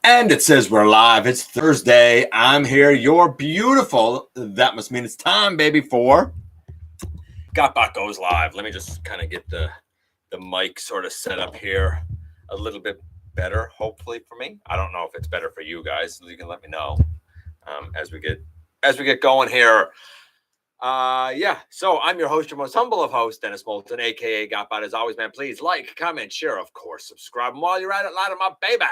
And it says we're live. It's Thursday. I'm here. You're beautiful. That must mean it's time, baby, for GotBot Goes live. Let me just kind of get the mic sort of set up here a little bit better, hopefully for me. I don't know if it's better for you guys. You can let me know as we get going here. Yeah. So I'm your host, your most humble of hosts, Dennis Moulton, aka GotBot. As always, man, please like, comment, share, of course, subscribe. And while you're at it, light them up, baby.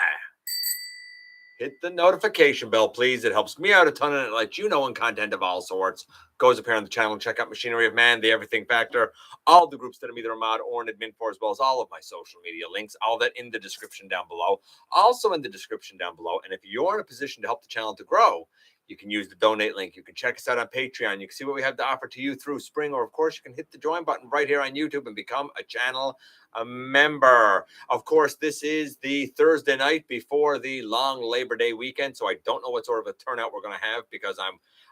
Hit the notification bell, please. It helps me out a ton, and it lets you know when content of all sorts goes up here on the channel. And check out Machinery of Man, The Everything Factor, all the groups that I'm either a mod or an admin for, as well as all of my social media links, all that in the description down below. Also in the description down below. And if you're in a position to help the channel to grow, you can use the donate link. You can check us out on Patreon. You can see what we have to offer to you through Spring, or of course, you can hit the join button right here on YouTube and become a member. Of course, this is the Thursday night before the long Labor Day weekend, so I don't know what sort of a turnout we're going to have, because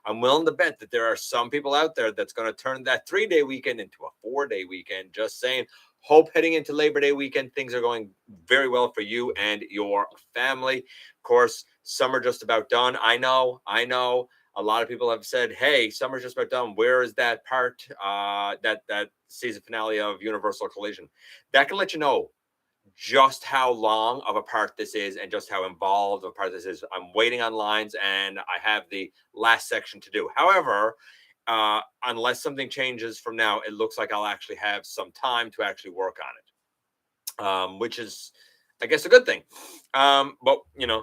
I'm willing to bet that there are some people out there that's going to turn that 3-day weekend into a 4-day weekend. Just saying. Hope heading into Labor Day weekend, things are going very well for you and your family. Of course, summer just about done. I know. A lot of people have said, hey, summer's just about done. Where is that part, that season finale of Universal Collision? That can let you know just how long of a part this is and just how involved of a part this is. I'm waiting on lines, and I have the last section to do. However, unless something changes from now, it looks like I'll actually have some time to actually work on it, which is, I guess, a good thing. But,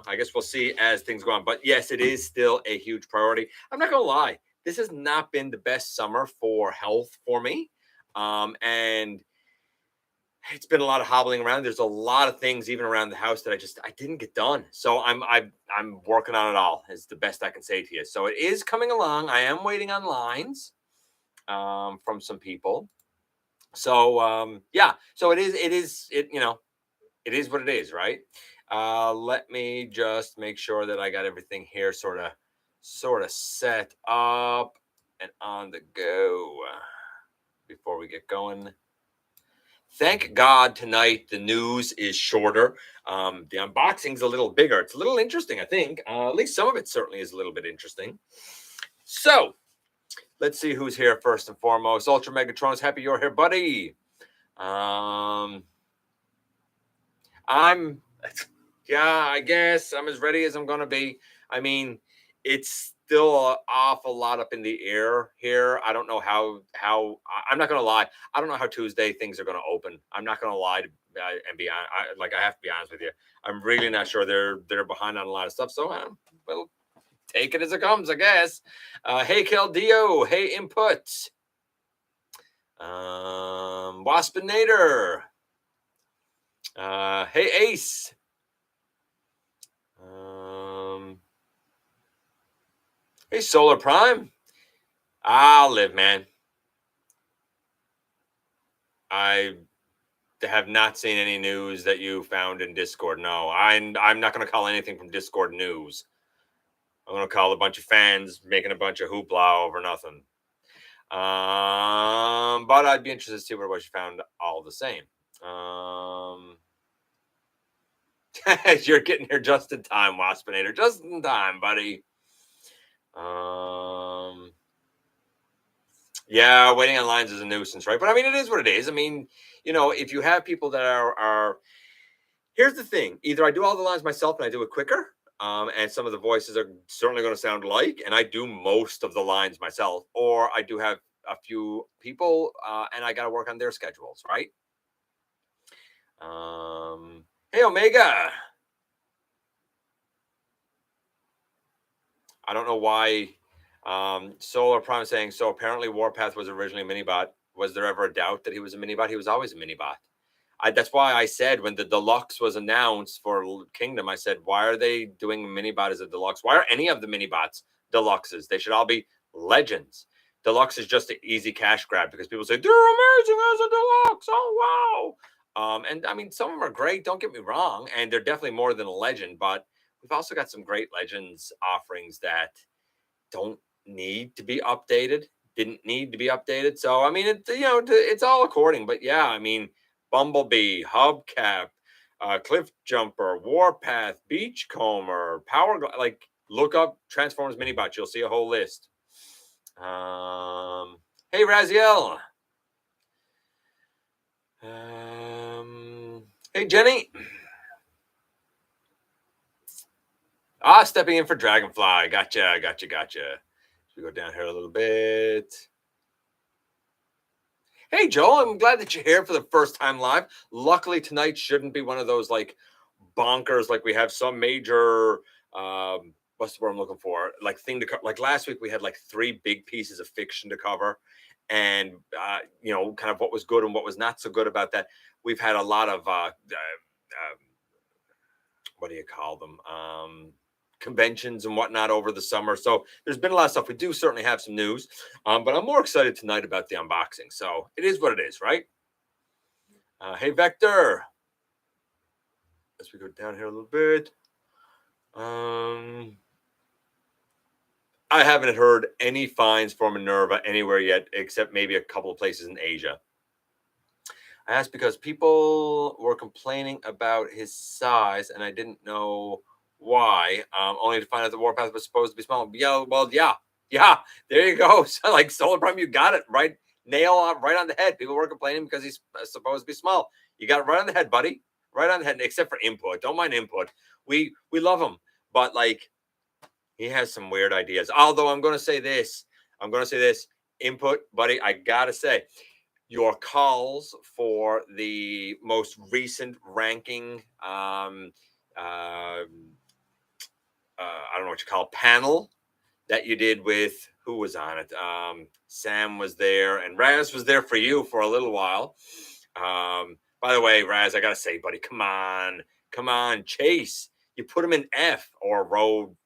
I guess we'll see as things go on. But yes, it is still a huge priority. I'm not going to lie. This has not been the best summer for health for me. And it's been a lot of hobbling around. There's a lot of things even around the house that I didn't get done. So I'm working on it all, is the best I can say to you. So it is coming along. I am waiting on lines from some people. So yeah. So it is what it is, right? Let me just make sure that I got everything here sort of set up and on the go before we get going. Thank God tonight the news is shorter. The unboxing's a little bigger. It's a little interesting, I think. At least some of it certainly is a little bit interesting. So let's see who's here first and foremost. Ultra Megatron's happy you're here, buddy. I guess I'm as ready as I'm gonna be. I mean, it's still an awful lot up in the air here. I don't know how I'm not gonna lie. I don't know how Tuesday things are gonna open. I'm not gonna lie and be on. I have to be honest with you. I'm really not sure. They're behind on a lot of stuff. So we'll take it as it comes, I guess. Hey Keldio. Hey Input. Waspinator. Hey Ace. Hey, Solar Prime. I'll live, man. I have not seen any news that you found in Discord. No, I'm not going to call anything from Discord news. I'm going to call a bunch of fans making a bunch of hoopla over nothing. But I'd be interested to see what you found all the same. You're getting here just in time, Waspinator. Just in time, buddy. Yeah, waiting on lines is a nuisance, right? But I mean, it is what it is. I mean, if you have people that are here's the thing: either I do all the lines myself and I do it quicker, and some of the voices are certainly going to sound like, and I do most of the lines myself, or I do have a few people, and I got to work on their schedules, right? Hey, Omega. I don't know why. Solar Prime saying, so apparently Warpath was originally a mini-bot. Was there ever a doubt that he was a mini-bot? He was always a mini-bot. That's why I said when the deluxe was announced for Kingdom, I said, why are they doing mini-bot as a deluxe? Why are any of the mini-bots deluxes? They should all be legends. Deluxe is just an easy cash grab because people say, they're amazing as a deluxe. Oh, wow. And I mean, some of them are great. Don't get me wrong. And they're definitely more than a legend. But we've also got some great legends offerings that don't need to be updated, didn't need to be updated. So, I mean, it's all according, but yeah, I mean, Bumblebee, Hubcap, Cliff Jumper, Warpath, Beachcomber, like look up Transformers Minibot. You'll see a whole list. Hey, Raziel. Hey, Jenny. Stepping in for Dragonfly. Gotcha. We go down here a little bit. Hey, Joel, I'm glad that you're here for the first time live. Luckily, tonight shouldn't be one of those like bonkers, like we have some major, what's the word I'm looking for? Like thing to cover. Like last week, we had like 3 big pieces of fiction to cover. And, kind of what was good and what was not so good about that. We've had a lot of, what do you call them? Conventions and whatnot over the summer. So there's been a lot of stuff. We do certainly have some news, but I'm more excited tonight about the unboxing. So it is what it is, right? Hey, Vector. As we go down here a little bit. I haven't heard any fines for Minerva anywhere yet, except maybe a couple of places in Asia. I asked because people were complaining about his size, and I didn't know why, only to find out the Warpath was supposed to be small. Yeah, well, yeah, there you go. So, like Solar Prime, you got it right, right on the head. People were complaining because he's supposed to be small. You got it right on the head, buddy, right on the head. Except for Input, don't mind Input. We love him, but like he has some weird ideas. Although I'm going to say this, Input, buddy, I gotta say, your calls for the most recent ranking, I don't know what you call it, panel that you did with, who was on it? Sam was there, and Raz was there for you for a little while. By the way, Raz, I gotta say, buddy, come on, Chase. You put him in F or Road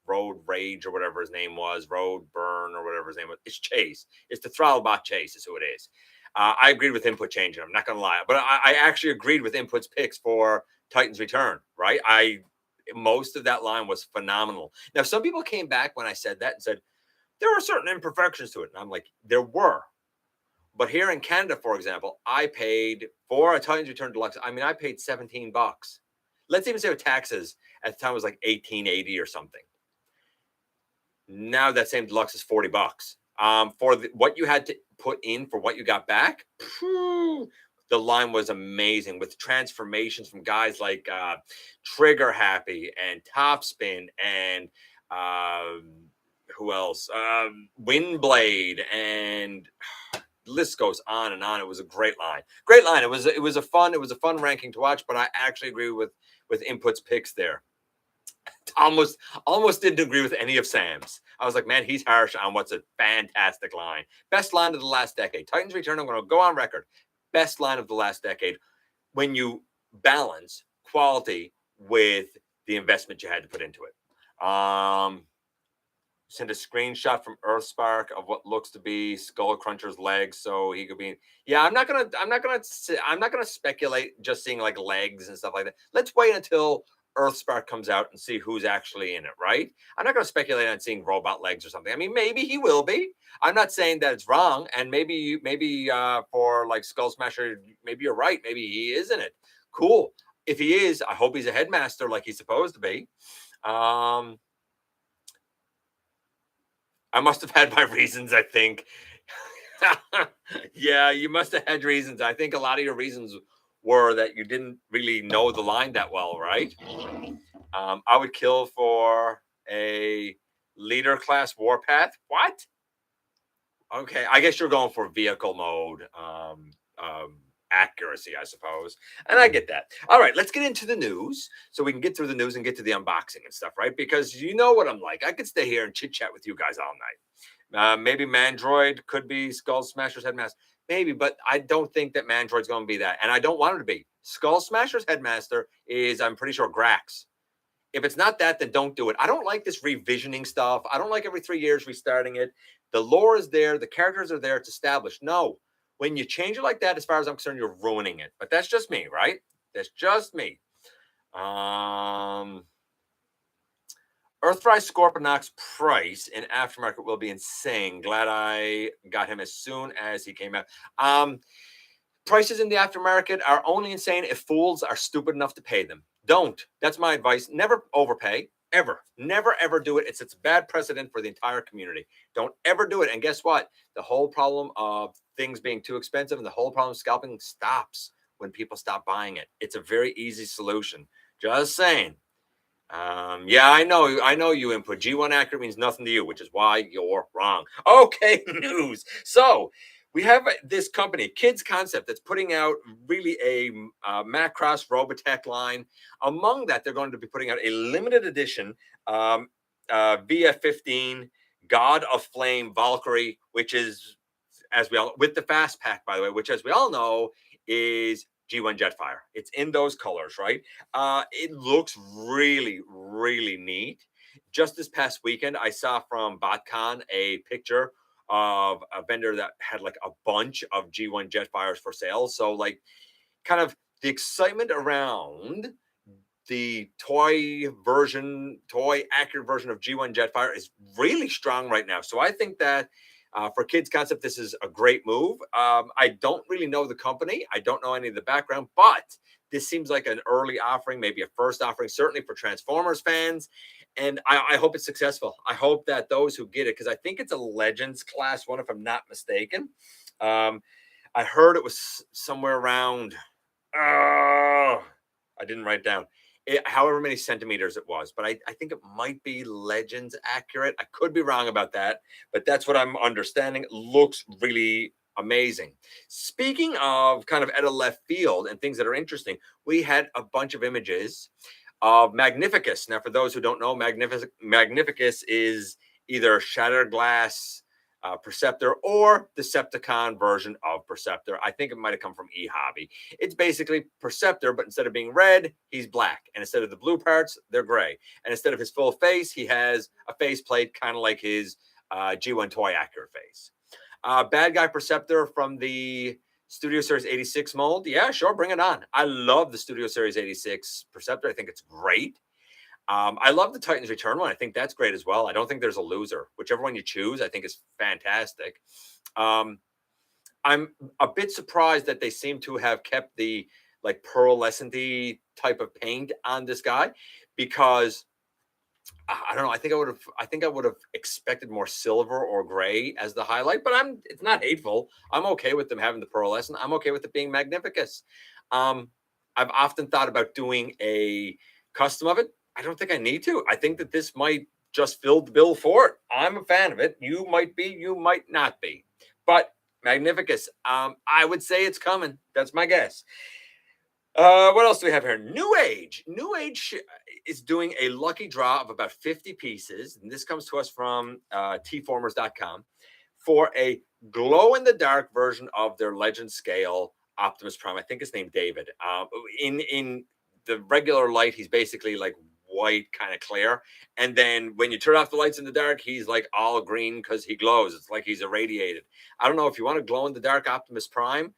Rage or whatever his name was, Road Burn or whatever his name was. It's Chase. It's the Throttlebot Chase is who it is. I agreed with Input changing. I'm not gonna lie, but I actually agreed with Input's picks for Titan's Return. Right? Most of that line was phenomenal. Now, some people came back when I said that and said there were certain imperfections to it, and I'm like, there were. But here in Canada, for example, I paid for a Titan's Return Deluxe. I mean, I paid $17. Let's even say with taxes at the time it was like $18.80 or something. Now that same deluxe is $40. For what you had to put in for what you got back, the line was amazing with transformations from guys like Trigger Happy and Topspin and who else? Windblade, and the list goes on and on. It was a great line. It was a fun ranking to watch, but I actually agree with Input's picks there. Almost didn't agree with any of Sam's. I was like, man, he's harsh on what's a fantastic line. Best line of the last decade. Titan's Return, I'm going to go on record. Best line of the last decade when you balance quality with the investment you had to put into it. Send a screenshot from Earthspark of what looks to be Skull Cruncher's legs, so he could be. Yeah, I'm not gonna speculate just seeing like legs and stuff like that. Let's wait until Earthspark comes out and see who's actually in it, right? I'm not going to speculate on seeing robot legs or something. I mean, maybe he will be. I'm not saying that it's wrong, and maybe for like Skull Smasher, maybe you're right. Maybe he is in it. Cool. If he is, I hope he's a headmaster like he's supposed to be. I must have had my reasons, I think. Yeah, you must have had reasons. I think a lot of your reasons were that you didn't really know the line that well, right? I would kill for a leader class Warpath. What? Okay, I guess you're going for vehicle mode accuracy, I suppose. And I get that. All right, let's get into the news so we can get through the news and get to the unboxing and stuff, right? Because you know what I'm like. I could stay here and chit-chat with you guys all night. Maybe Mandroid could be Skull Smasher's headmaster. Maybe, but I don't think that Mandroid's going to be that. And I don't want him to be. Skull Smasher's headmaster is, I'm pretty sure, Grax. If it's not that, then don't do it. I don't like this revisioning stuff. I don't like every 3 years restarting it. The lore is there. The characters are there. It's established. No. When you change it like that, as far as I'm concerned, you're ruining it. But that's just me, right? That's just me. Earthrise Scorponok's price in aftermarket will be insane. Glad I got him as soon as he came out. prices in the aftermarket are only insane if fools are stupid enough to pay them. Don't. That's my advice. Never overpay. Ever. Never, ever do it. It's a bad precedent for the entire community. Don't ever do it. And guess what? The whole problem of things being too expensive and the whole problem of scalping stops when people stop buying it. It's a very easy solution. Just saying. Yeah, I know you input. G1 accurate means nothing to you, which is why you're wrong. Okay, news. So we have this company, Kids Concept, that's putting out really a Macross Robotech line. Among that, they're going to be putting out a limited edition VF15 God of Flame Valkyrie, which is, as we all, with the fast pack, by the way, which, as we all know, is G1 Jetfire. It's in those colors, right? It looks really, really neat. Just this past weekend, I saw from BotCon a picture of a vendor that had like a bunch of G1 Jetfires for sale. So like kind of the excitement around the toy accurate version of G1 Jetfire is really strong right now. So I think that for Kids Concept, this is a great move. I don't really know the company. I don't know any of the background, but this seems like an early offering, maybe a first offering, certainly for Transformers fans. And I hope it's successful. I hope that those who get it, because I think it's a Legends class one, if I'm not mistaken. I heard it was somewhere around, I didn't write down. However many centimeters it was, but I think it might be Legends accurate. I could be wrong about that, but that's what I'm understanding. It looks really amazing. Speaking of kind of at a left field and things that are interesting, we had a bunch of images of Magnificus. Now, for those who don't know, Magnificus is either Shattered Glass Perceptor or Decepticon version of Perceptor. I think it might have come from eHobby. It's basically Perceptor, but instead of being red, he's black. And instead of the blue parts, they're gray. And instead of his full face, he has a faceplate, kind of like his G1 Toy Accurate face. Bad Guy Perceptor from the Studio Series 86 mold. Yeah, sure, bring it on. I love the Studio Series 86 Perceptor. I think it's great. I love the Titans Return one. I think that's great as well. I don't think there's a loser. Whichever one you choose, I think is fantastic. I'm a bit surprised that they seem to have kept the like pearlescent-y type of paint on this guy, because I don't know. I think I would have expected more silver or gray as the highlight, but it's not hateful. I'm okay with them having the pearlescent. I'm okay with it being Magnificus. I've often thought about doing a custom of it. I don't think I need to. I think that this might just fill the bill for it. I'm a fan of it. You might be, you might not be. But Magnificus, I would say it's coming. That's my guess. What else do we have here? Newage. Newage is doing a lucky draw of about 50 pieces. And this comes to us from tformers.com for a glow-in-the-dark version of their Legend Scale Optimus Prime. I think his name David. In the regular light, he's basically like white, kind of clear. And then when you turn off the lights in the dark, he's like all green because he glows. It's like he's irradiated. I don't know if you want to glow in the dark Optimus Prime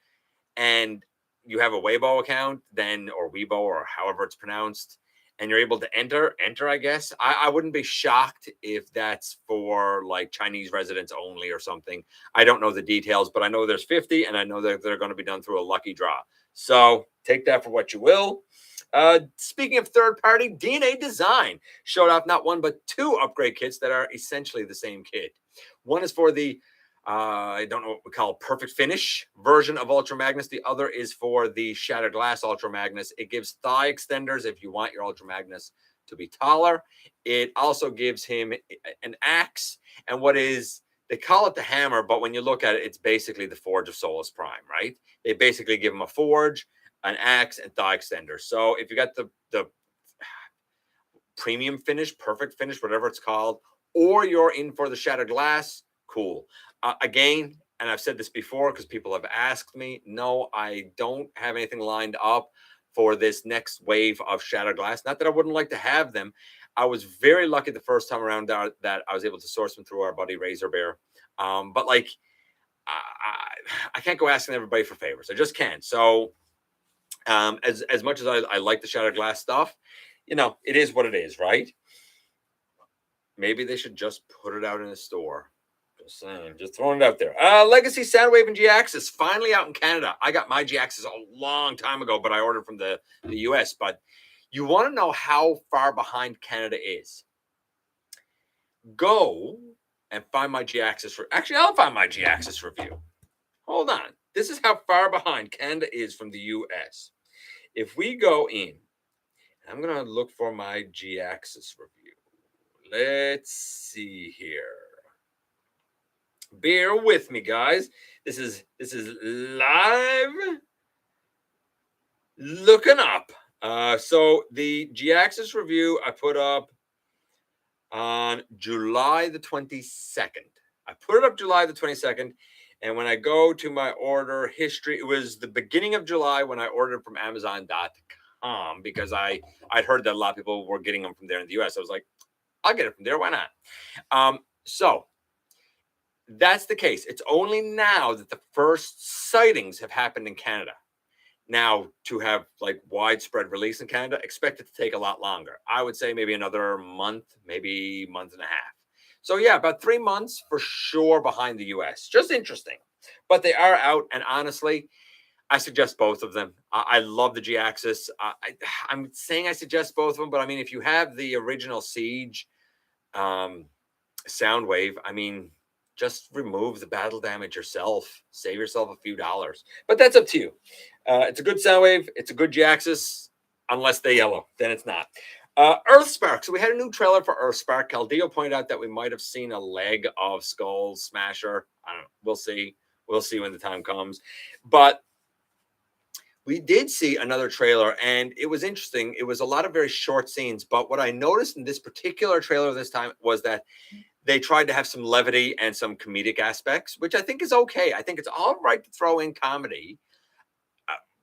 and you have a Weibo account, then, or Weibo, or however it's pronounced, and you're able to enter, I guess. I wouldn't be shocked if that's for like Chinese residents only or something. I don't know the details, but I know there's 50, and I know that they're going to be done through a lucky draw. So take that for what you will. Speaking of third-party, DNA Design showed off not one but two upgrade kits that are essentially the same kit. One is for the I don't know what we call Perfect Finish version of Ultra Magnus. The other is for the Shattered Glass Ultra Magnus. It gives thigh extenders if you want your Ultra Magnus to be taller. It also gives him an axe, and they call it the hammer, but when you look at it, it's basically the Forge of Solus Prime, right? They basically give him a forge, an axe, and thigh extender. So if you got the premium finish, perfect finish, whatever it's called, or you're in for the Shattered Glass, cool. Again, and I've said this before because people have asked me, no, I don't have anything lined up for this next wave of Shattered Glass. Not that I wouldn't like to have them. I was very lucky the first time around that I was able to source them through our buddy Razor Bear. But like, I can't go asking everybody for favors. I just can't. So as much as I like the Shattered Glass stuff, it is what it is, right? Maybe they should just put it out in the store. Just saying, just throwing it out there. Legacy Soundwave and G-Axis finally out in Canada. I got my G-Axis a long time ago, but I ordered from the US. But you want to know how far behind Canada is? Go and find my G-Axis. Actually, I'll find my G-Axis review. Hold on. This is how far behind Canada is from the US. If we go in, I'm going to look for my G-Axis review. Let's see here. Bear with me, guys. This is live. Looking up. So the G-Axis review I put up on July the 22nd. I put it up July the 22nd. And when I go to my order history, it was the beginning of July when I ordered from Amazon.com because I'd heard that a lot of people were getting them from there in the US. I was like, I'll get it from there. Why not? So that's the case. It's only now that the first sightings have happened in Canada. Now, to have like widespread release in Canada, expect it to take a lot longer. I would say maybe another month, maybe month and a half. So yeah, about 3 months for sure behind the US. Just interesting. But they are out. And honestly, I suggest both of them. I love the G-Axis. I'm saying I suggest both of them, but I mean, if you have the original Siege Soundwave, I mean, just remove the battle damage yourself. Save yourself a few dollars. But that's up to you. It's a good Soundwave. It's a good G-Axis. Unless they yellow, then it's not. Earthspark. So we had a new trailer for Earthspark. Caldeo pointed out that we might have seen a leg of Skull Smasher. I don't know. We'll see. We'll see when the time comes. But we did see another trailer, and it was interesting. It was a lot of very short scenes. But what I noticed in this particular trailer this time was that they tried to have some levity and some comedic aspects, which I think is okay. I think it's all right to throw in comedy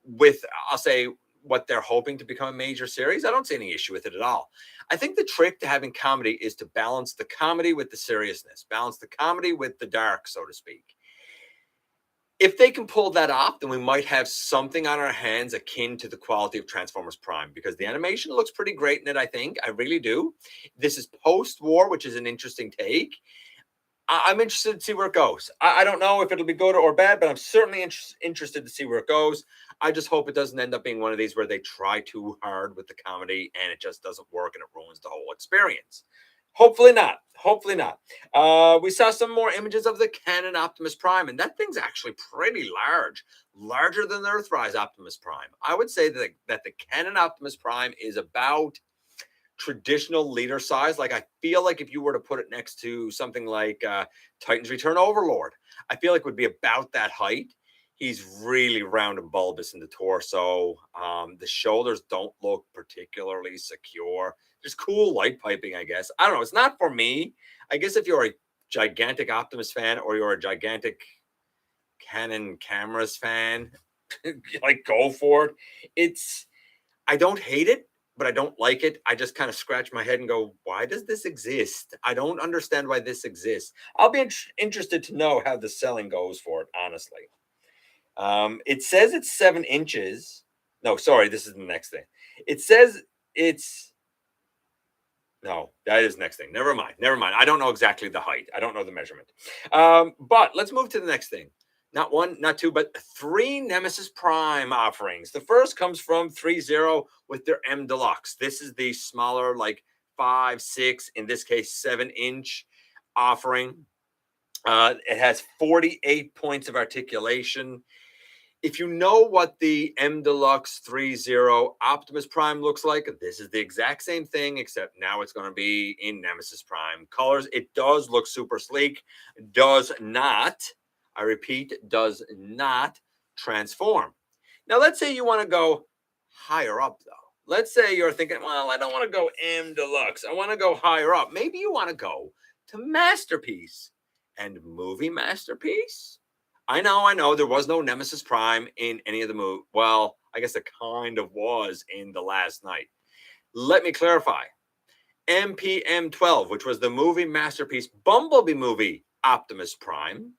with, I'll say, what they're hoping to become a major series. I don't see any issue with it at all. I think the trick to having comedy is to balance the comedy with the seriousness, balance the comedy with the dark, so to speak. If they can pull that off, then we might have something on our hands akin to the quality of Transformers Prime, because the animation looks pretty great in it, I think. I really do. This is post-war, which is an interesting take. I'm interested to see where it goes. I don't know if it'll be good or bad, but I'm certainly interested to see where it goes. I just hope it doesn't end up being one of these where they try too hard with the comedy and it just doesn't work and it ruins the whole experience. Hopefully not. Hopefully not. We saw some more images of the Canon Optimus Prime, and that thing's actually pretty large, larger than the Earthrise Optimus Prime. I would say that the Canon Optimus Prime is about traditional leader size. Like, I feel like if you were to put it next to something like Titan's Return Overlord, I feel like it would be about that height. He's really round and bulbous in the torso. The shoulders don't look particularly secure. There's cool light piping, I guess. I don't know. It's not for me. I guess if you're a gigantic Optimus fan or you're a gigantic Canon cameras fan, like, go for it. I don't hate it, but I don't like it. I just kind of scratch my head and go, why does this exist? I don't understand why this exists. I'll be interested to know how the selling goes for it, honestly. It says it's 7 inches. No, sorry, this is the next thing. It says it's... No, that is next thing. Never mind. Never mind. I don't know exactly the height. I don't know the measurement. But let's move to the next thing. Not one, not two, but 3 Nemesis Prime offerings. The first comes from 3.0 with their M Deluxe. This is the smaller, like 5, 6, in this case, 7-inch offering. It has 48 points of articulation. If you know what the M Deluxe 3.0 Optimus Prime looks like, this is the exact same thing, except now it's going to be in Nemesis Prime colors. It does look super sleek. Does not, I repeat, does not transform. Now, let's say you want to go higher up, though. Let's say you're thinking, well, I don't want to go M Deluxe. I want to go higher up. Maybe you want to go to Masterpiece. And Movie Masterpiece? I know. There was no Nemesis Prime in any of the movies. Well, I guess it kind of was in The Last Night. Let me clarify. MPM 12, which was the Movie Masterpiece Bumblebee movie Optimus Prime.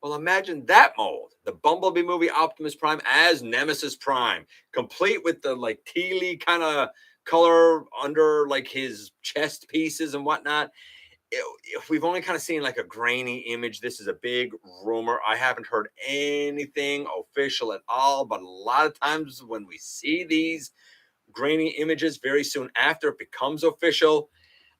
Well, imagine that mold. The Bumblebee movie Optimus Prime as Nemesis Prime, complete with the like tealy kind of color under like his chest pieces and whatnot. we've only kind of seen like a grainy image. This is a big rumor. I haven't heard anything official at all, but a lot of times when we see these grainy images very soon after it becomes official,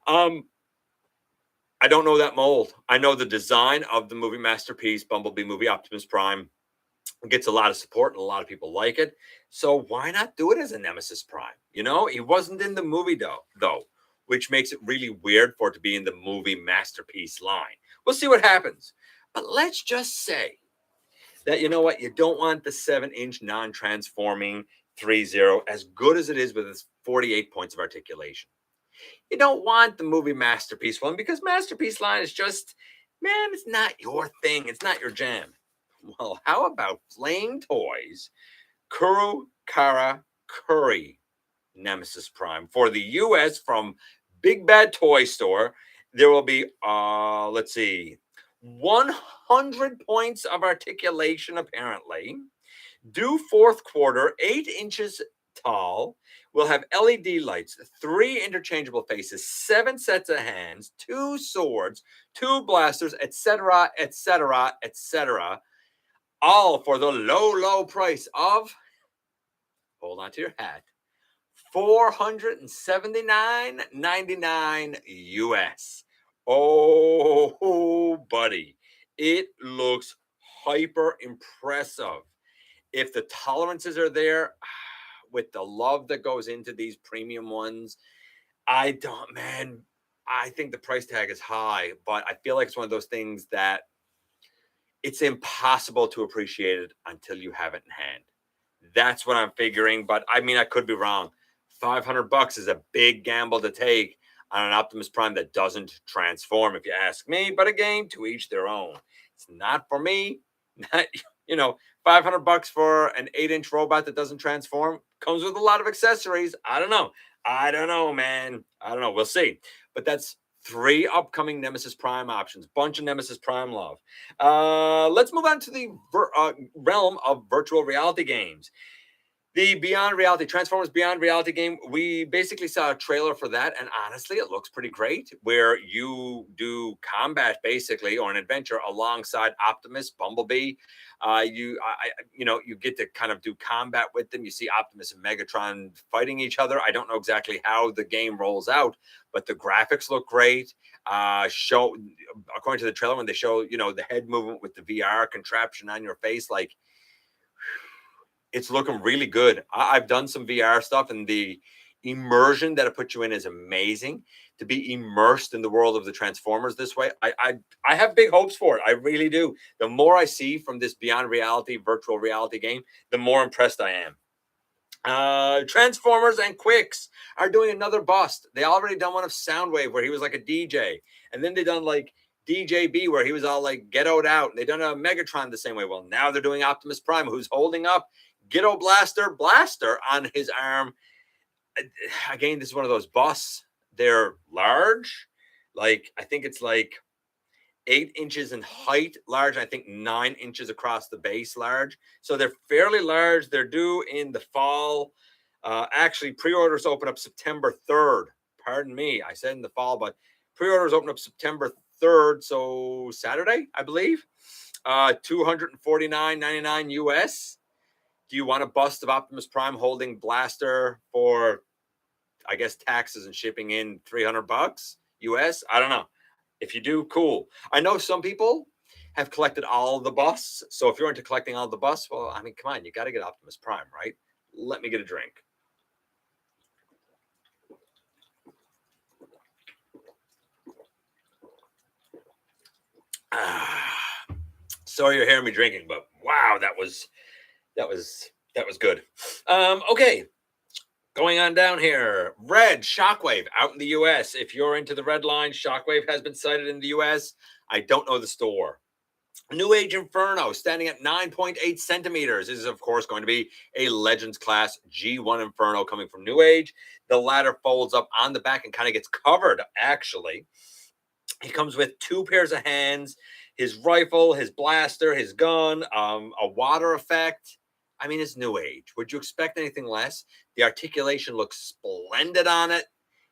I don't know that mold. I know the design of the movie masterpiece, Bumblebee movie, Optimus Prime, gets a lot of support and a lot of people like it. So why not do it as a Nemesis Prime? You know, he wasn't in the movie though, which makes it really weird for it to be in the movie masterpiece line. We'll see what happens. But let's just say that, you know what, you don't want the 7-inch non-transforming 3.0, as good as it is with its 48 points of articulation. You don't want the movie masterpiece one because masterpiece line is just, man, it's not your thing. It's not your jam. Well, how about Flame Toys Kuru Kara Curry Nemesis Prime for the US from Big Bad Toy Store? There will be, let's see, 100 points of articulation, apparently. Due fourth quarter, 8 inches tall. We'll have LED lights, 3 interchangeable faces, 7 sets of hands, 2 swords, 2 blasters, etc., etc., etc. All for the low, low price of, hold on to your hat, $479.99 US. Oh, buddy, it looks hyper impressive. If the tolerances are there, with the love that goes into these premium ones, I think the price tag is high, but I feel like it's one of those things that it's impossible to appreciate it until you have it in hand. That's what I'm figuring, but I mean, I could be wrong. $500 is a big gamble to take on an Optimus Prime that doesn't transform, if you ask me. But again, to each their own. It's not for me. Not, $500 for an 8-inch robot that doesn't transform comes with a lot of accessories. I don't know, man. I don't know. We'll see. But that's 3 upcoming Nemesis Prime options. Bunch of Nemesis Prime love. Let's move on to the realm of virtual reality games. The Beyond Reality, Transformers Beyond Reality game, we basically saw a trailer for that, and honestly, it looks pretty great, where you do combat, basically, or an adventure alongside Optimus, Bumblebee. You get to kind of do combat with them. You see Optimus and Megatron fighting each other. I don't know exactly how the game rolls out, but the graphics look great. According to the trailer, when they show, the head movement with the VR contraption on your face, like, it's looking really good. I've done some VR stuff, and the immersion that it puts you in is amazing. To be immersed in the world of the Transformers this way, I have big hopes for it. I really do. The more I see from this Beyond Reality virtual reality game, the more impressed I am. Transformers and Quicks are doing another bust. They already done one of Soundwave where he was like a DJ, and then they done like DJB where he was all like ghettoed out. And they done a Megatron the same way. Well, now they're doing Optimus Prime, who's holding up Ghetto Blaster on his arm. Again, this is one of those busts. They're large. Like, I think it's like 8 inches in height large. I think 9 inches across the base large. So they're fairly large. They're due in the fall. Actually, pre-orders open up September 3rd. Pardon me. I said in the fall, but pre-orders open up September 3rd. So Saturday, I believe. $249.99 US. Do you want a bust of Optimus Prime holding Blaster for, I guess, taxes and shipping in $300 US? I don't know. If you do, cool. I know some people have collected all the busts. So if you're into collecting all the busts, well, I mean, come on, you got to get Optimus Prime, right? Let me get a drink. Sorry you're hearing me drinking, but wow, that was good. Okay. Going on down here, R.E.D, Shockwave out in the U.S. If you're into the Red line, Shockwave has been sighted in the U.S. I don't know the store. Newage Inferno standing at 9.8 centimeters. This is, of course, going to be a Legends class G1 Inferno coming from Newage. The ladder folds up on the back and kind of gets covered, actually. He comes with 2 pairs of hands, his rifle, his blaster, his gun, a water effect. I mean, it's Newage. Would you expect anything less? The articulation looks splendid on it.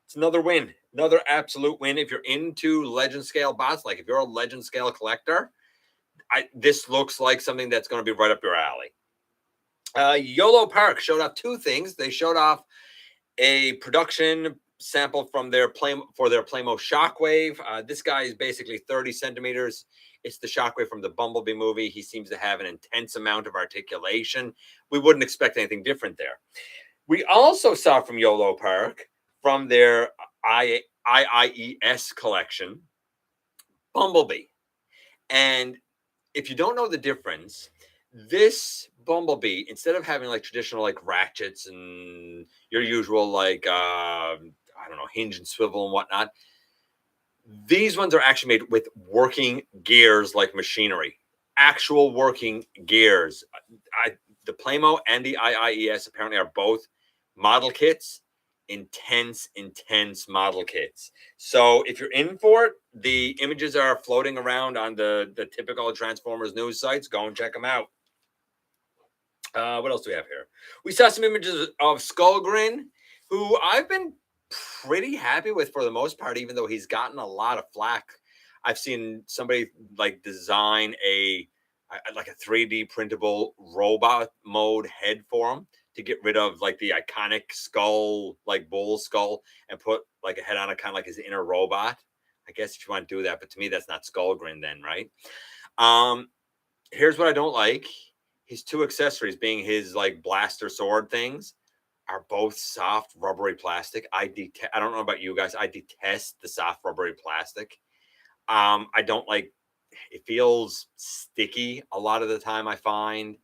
It's another win, another absolute win. If you're into legend scale bots, like if you're a legend scale collector, this looks like something that's going to be right up your alley. YOLO Park showed off two things. They showed off a production sample from their Playmo Shockwave. This guy is basically 30 centimeters. It's the Shockwave from the Bumblebee movie. He seems to have an intense amount of articulation. We wouldn't expect anything different there. We also saw from YOLO Park, from their IIES collection, Bumblebee. And if you don't know the difference, this Bumblebee, instead of having like traditional like ratchets and your usual like I don't know, hinge and swivel and whatnot, these ones are actually made with working gears like machinery, actual working gears. The Playmo and the IIES apparently are both model kits, intense model kits. So if you're in for it, the images are floating around on the typical Transformers news sites. Go and check them out. What else do we have here? We saw some images of Skullgrin, who I've been pretty happy with for the most part, even though he's gotten a lot of flack. I've seen somebody like design a 3D printable robot mode head for him to get rid of like the iconic skull, like bull skull, and put like a head on it, kind of like his inner robot. I guess if you want to do that, but to me, that's not Skullgrin then, right? Here's what I don't like. His two accessories, being his like blaster sword things, are both soft rubbery plastic. I don't know about you guys. I detest the soft rubbery plastic. I don't like, it feels sticky a lot of the time. I find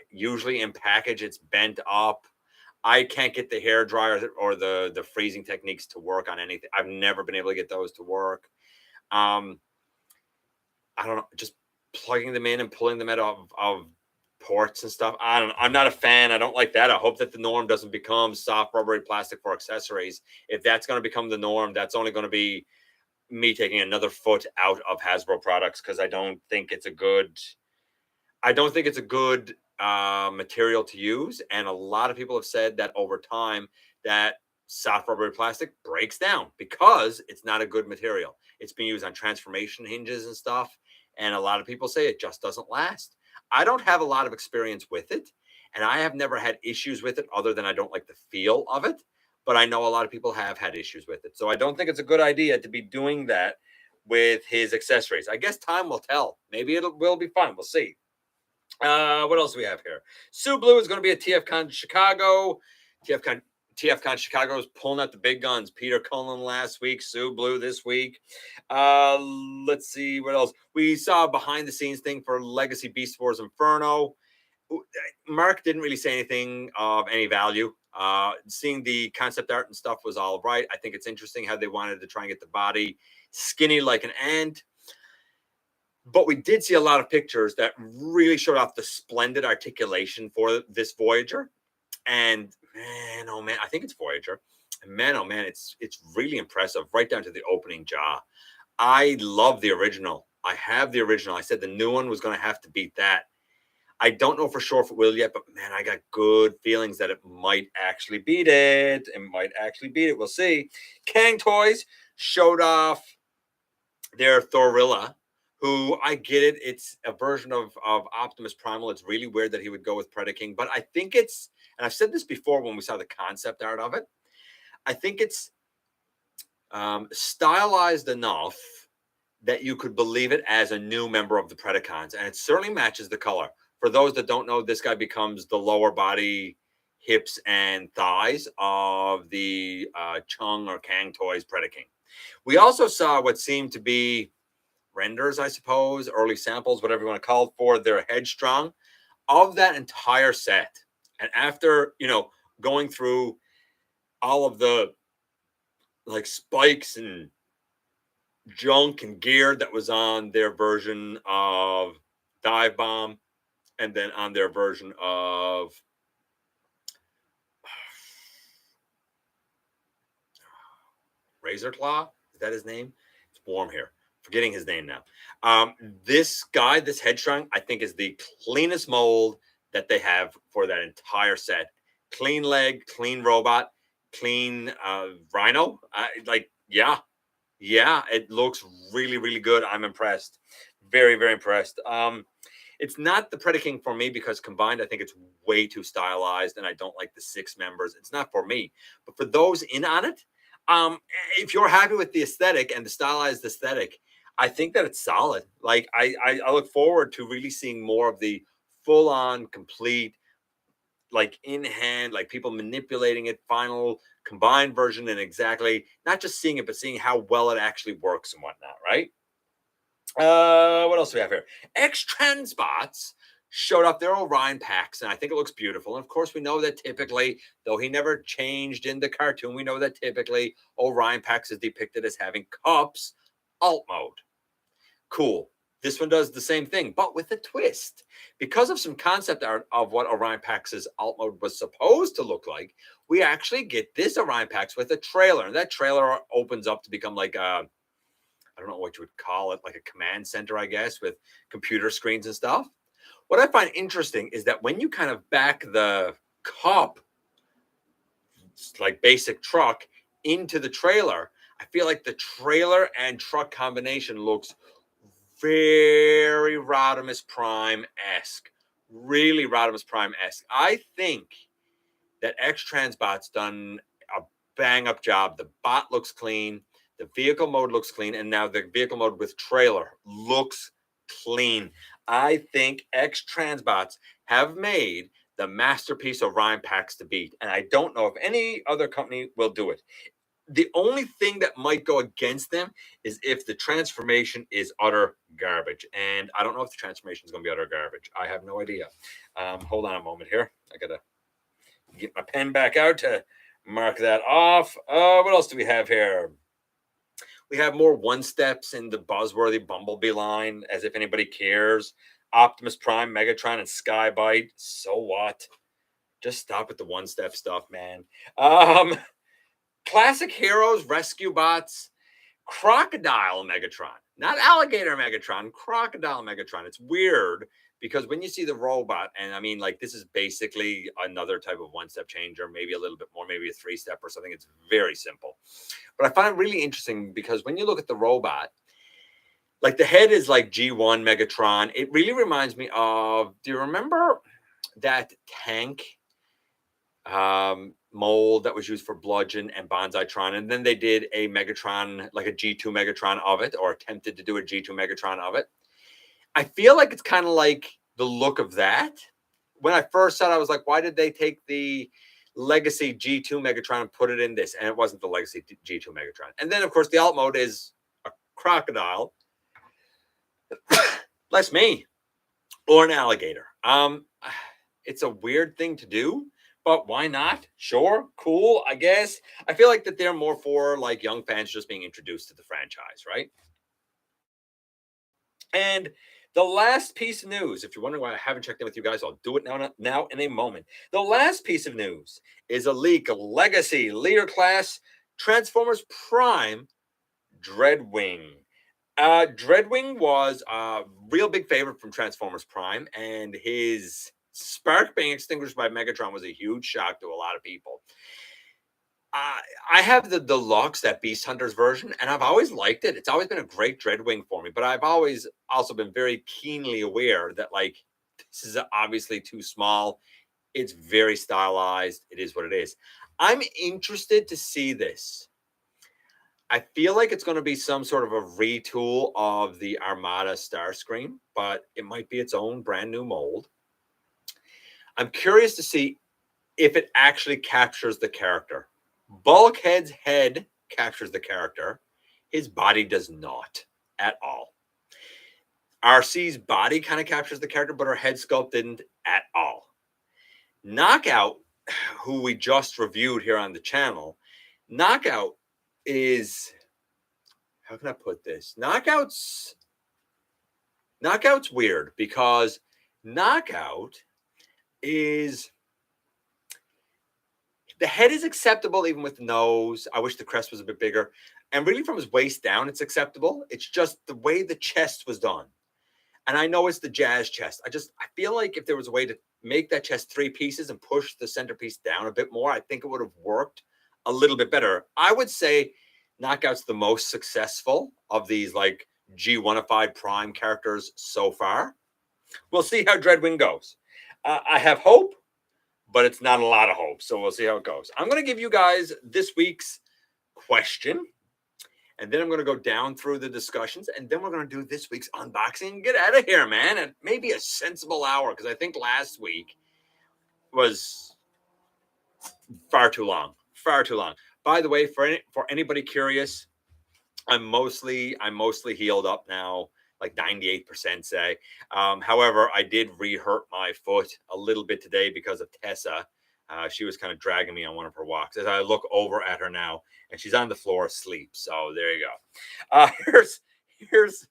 usually in package it's bent up. I can't get the hair dryer or the freezing techniques to work on anything. I've never been able to get those to work. I don't know, just plugging them in and pulling them out of ports and stuff. I'm not a fan. I don't like that. I hope that the norm doesn't become soft rubbery plastic for accessories. If that's going to become the norm, that's only going to be me taking another foot out of Hasbro products, because I don't think it's a good material to use. And a lot of people have said that over time that soft rubbery plastic breaks down because it's not a good material. It's been used on transformation hinges and stuff, and a lot of people say it just doesn't last. I don't have a lot of experience with it, and I have never had issues with it other than I don't like the feel of it. But I know a lot of people have had issues with it. So I don't think it's a good idea to be doing that with his accessories. I guess time will tell. Maybe it will be fun. We'll see. What else do we have here? Sue Blue is going to be at TFCon Chicago. TFCon Chicago is pulling out the big guns. Peter Cullen last week, Sue Blue this week. Let's see what else. We saw a behind the scenes thing for Legacy Beast Wars Inferno. Mark didn't really say anything of any value. Seeing the concept art and stuff was all right. I think it's interesting how they wanted to try and get the body skinny like an ant. But we did see a lot of pictures that really showed off the splendid articulation for this Voyager. And man, oh man, I think it's Voyager. And man, oh man, it's really impressive, right down to the opening jaw. I love the original. I have the original. I said the new one was going to have to beat that. I don't know for sure if it will yet, but man, I got good feelings that it might actually beat it. It might actually beat it. We'll see. Kang Toys showed off their Thorilla, who, I get it, it's a version of Optimus Primal. It's really weird that he would go with Predaking, but I think it's, and I've said this before when we saw the concept art of it, I think it's stylized enough that you could believe it as a new member of the Predacons, and it certainly matches the color. For those that don't know, this guy becomes the lower body, hips, and thighs of the Chung or Kang Toys Predaking. We also saw what seemed to be renders, I suppose, early samples, whatever you want to call it, for their Headstrong of that entire set. And after, going through all of the like spikes and junk and gear that was on their version of Dive Bomb, and then on their version of Razor Claw, is that his name? It's warm here. Forgetting his name now. This guy, this Headstrong, I think is the cleanest mold that they have for that entire set. Clean leg, clean robot, clean Rhino. Yeah, it looks really, really good. I'm impressed. Very, very impressed. It's not the Predaking for me because combined, I think it's way too stylized, and I don't like the 6 members. It's not for me, but for those in on it, if you're happy with the aesthetic and the stylized aesthetic, I think that it's solid. Like I look forward to really seeing more of the full-on, complete, like in hand, like people manipulating it, final combined version, and exactly not just seeing it, but seeing how well it actually works and whatnot, right? What else do we have here? X Transbots showed up their Orion packs, and I think it looks beautiful. And of course, we know that typically, though he never changed in the cartoon, we know that typically Orion packs is depicted as having cups, alt mode. Cool. This one does the same thing, but with a twist. Because of some concept art of what Orion Pax's alt mode was supposed to look like, we actually get this Orion Pax with a trailer. And that trailer opens up to become like a, I don't know what you would call it, like a command center, I guess, with computer screens and stuff. What I find interesting is that when you kind of back the cup, like basic truck, into the trailer, I feel like the trailer and truck combination looks very Rodimus Prime-esque. Really Rodimus Prime-esque. I think that X Transbot's done a bang-up job. The bot looks clean. The vehicle mode looks clean. And now the vehicle mode with trailer looks clean. I think X Transbots have made the masterpiece of Orion packs to beat. And I don't know if any other company will do it. The only thing that might go against them is if the transformation is utter garbage. And I don't know if the transformation is going to be utter garbage. I have no idea. Hold on a moment here. I got to get my pen back out to mark that off. What else do we have here? We have more one-steps in the buzzworthy Bumblebee line, as if anybody cares. Optimus Prime, Megatron, and Skybite. So what? Just stop with the one-step stuff, man. Classic heroes, rescue bots, Crocodile Megatron, not alligator Megatron, Crocodile Megatron. It's weird because when you see the robot, and I mean, like, this is basically another type of one-step change, or maybe a little bit more, maybe a 3-step or something. It's very simple. But I find it really interesting because when you look at the robot, like the head is like G1 Megatron. It really reminds me of, do you remember that tank mold that was used for Bludgeon and Bonsai-tron, and then they did a Megatron, like a G2 Megatron of it, or attempted to do a G2 Megatron of it. I feel like it's kind of like the look of that. When I first saw it, I was like, why did they take the Legacy G2 Megatron and put it in this? And it wasn't the Legacy G2 Megatron. And then, of course, the alt mode is a crocodile. Bless me. Or an alligator. It's a weird thing to do. But why not? Sure, cool, I guess. I feel like that they're more for like young fans just being introduced to the franchise, right? And the last piece of news, if you're wondering why I haven't checked in with you guys, I'll do it now in a moment. The last piece of news is a leak of Legacy Leader Class Transformers Prime Dreadwing. Dreadwing was a real big favorite from Transformers Prime, and his spark being extinguished by Megatron was a huge shock to a lot of people. I have the deluxe, that Beast Hunters version, and I've always liked it. It's always been a great Dreadwing for me, but I've always also been very keenly aware that, like, this is obviously too small. It's very stylized. It is what it is. I'm interested to see this. I feel like it's going to be some sort of a retool of the Armada Starscream, but it might be its own brand new mold. I'm curious to see if it actually captures the character. Bulkhead's head captures the character. His body does not at all. RC's body kind of captures the character, but her head sculpt didn't at all. Knockout, who we just reviewed here on the channel, Knockout is, how can I put this? Knockout's weird because Knockout is, the head is acceptable even with the nose. I wish the crest was a bit bigger. And really from his waist down, it's acceptable. It's just the way the chest was done. And I know it's the jazz chest. I feel like if there was a way to make that chest 3 pieces and push the centerpiece down a bit more, I think it would have worked a little bit better. I would say Knockout's the most successful of these like G1ified Prime characters so far. We'll see how Dreadwing goes. I have hope, but it's not a lot of hope. So we'll see how it goes. I'm going to give you guys this week's question. And then I'm going to go down through the discussions. And then we're going to do this week's unboxing and get out of here, man. At maybe a sensible hour. Because I think last week was far too long. Far too long. By the way, for anybody curious, I'm mostly healed up now, like 98% say. However, I did re-hurt my foot a little bit today because of Tessa. She was kind of dragging me on one of her walks. As I look over at her now, and she's on the floor asleep. So there you go. Here's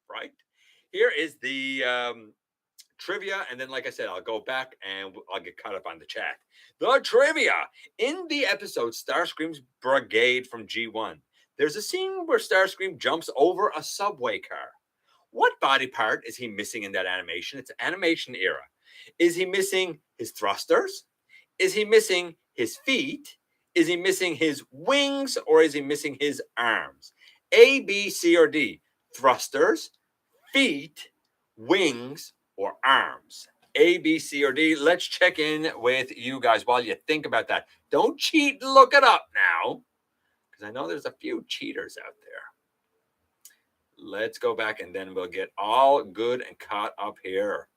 right. Here is the trivia, and then, like I said, I'll go back and I'll get caught up on the chat. The trivia in the episode Starscream's Brigade from G1. There's a scene where Starscream jumps over a subway car. What body part is he missing in that animation? It's animation era. Is he missing his thrusters? Is he missing his feet? Is he missing his wings? Or is he missing his arms? A, B, C, or D? Thrusters, feet, wings, or arms? A, B, C, or D? Let's check in with you guys while you think about that. Don't cheat. Look it up now. I know there's a few cheaters out there. Let's go back and then we'll get all good and caught up here.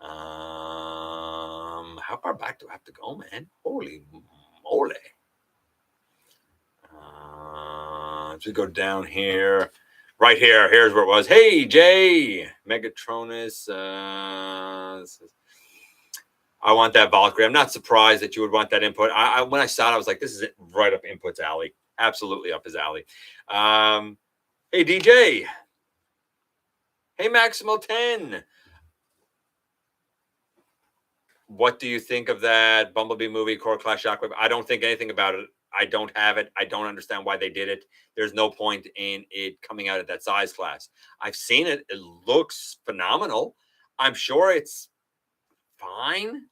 How far back do I have to go, man? Holy moly. As we go down here, right here, here's where it was. Hey, Jay, Megatronus. I want that Valkyrie. I'm not surprised that you would want that input. When I saw it, I was like, this is right up Input's alley. Absolutely up his alley. Hey, DJ. Hey, Maximal 10. What do you think of that Bumblebee movie, Core Clash Shockwave? I don't think anything about it. I don't have it. I don't understand why they did it. There's no point in it coming out at that size class. I've seen it. It looks phenomenal. I'm sure it's fine,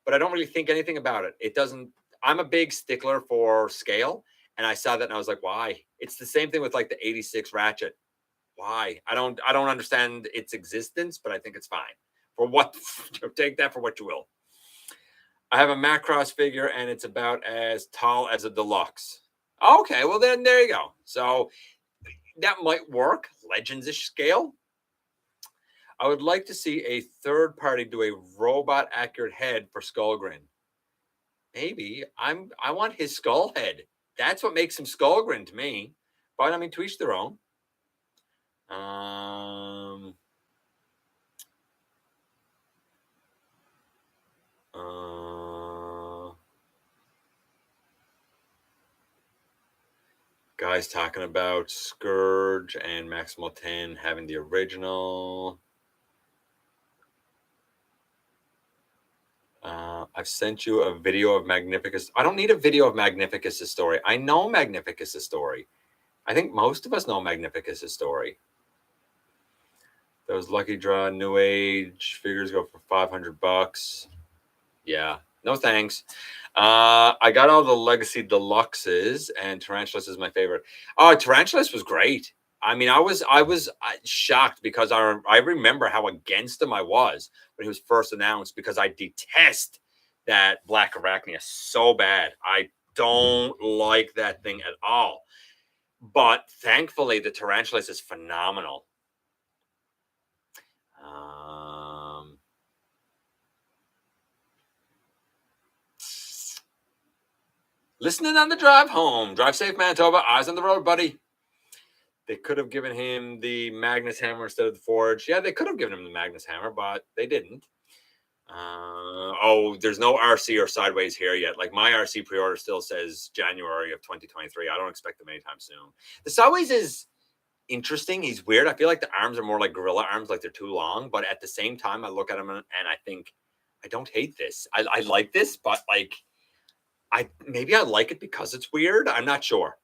but I don't really think anything about it. It doesn't. I'm a big stickler for scale, and I saw that and I was like, why? It's the same thing with like the 86 Ratchet. Why? I don't understand its existence, but I think it's fine. For what? Take that for what you will. I have a Macross figure, and it's about as tall as a deluxe. Okay, well then there you go. So that might work. Legends-ish scale. I would like to see a third party do a robot accurate head for Skullgrin. Maybe. I want his skull head. That's what makes him Skullgrin to me. But I mean, to each their own. Guys talking about Scourge and Maximal 10 having the original. I've sent you a video of Magnificus. I don't need a video of Magnificus' story. I know Magnificus' story. I think most of us know Magnificus' story. Those lucky draw Newage figures go for $500. Yeah, no thanks. I got all the Legacy Deluxes, and Tarantulas is my favorite. Oh, Tarantulas was great. I mean, I was shocked because I remember how against him I was when he was first announced, because I detest that Black Arachnia so bad. I don't like that thing at all. But thankfully, the Tarantulas is phenomenal. Listening on the drive home. Drive safe, Manitoba. Eyes on the road, buddy. They could have given him the Magnus Hammer instead of the Forge. Yeah, they could have given him the Magnus Hammer, but they didn't. There's no RC or Sideways here yet. Like, my RC pre-order still says January of 2023. I don't expect them anytime soon. The Sideways is interesting. He's weird. I feel like the arms are more like gorilla arms, like they're too long. But at the same time, I look at him and I think, I don't hate this. I like this, but like, maybe I like it because it's weird. I'm not sure.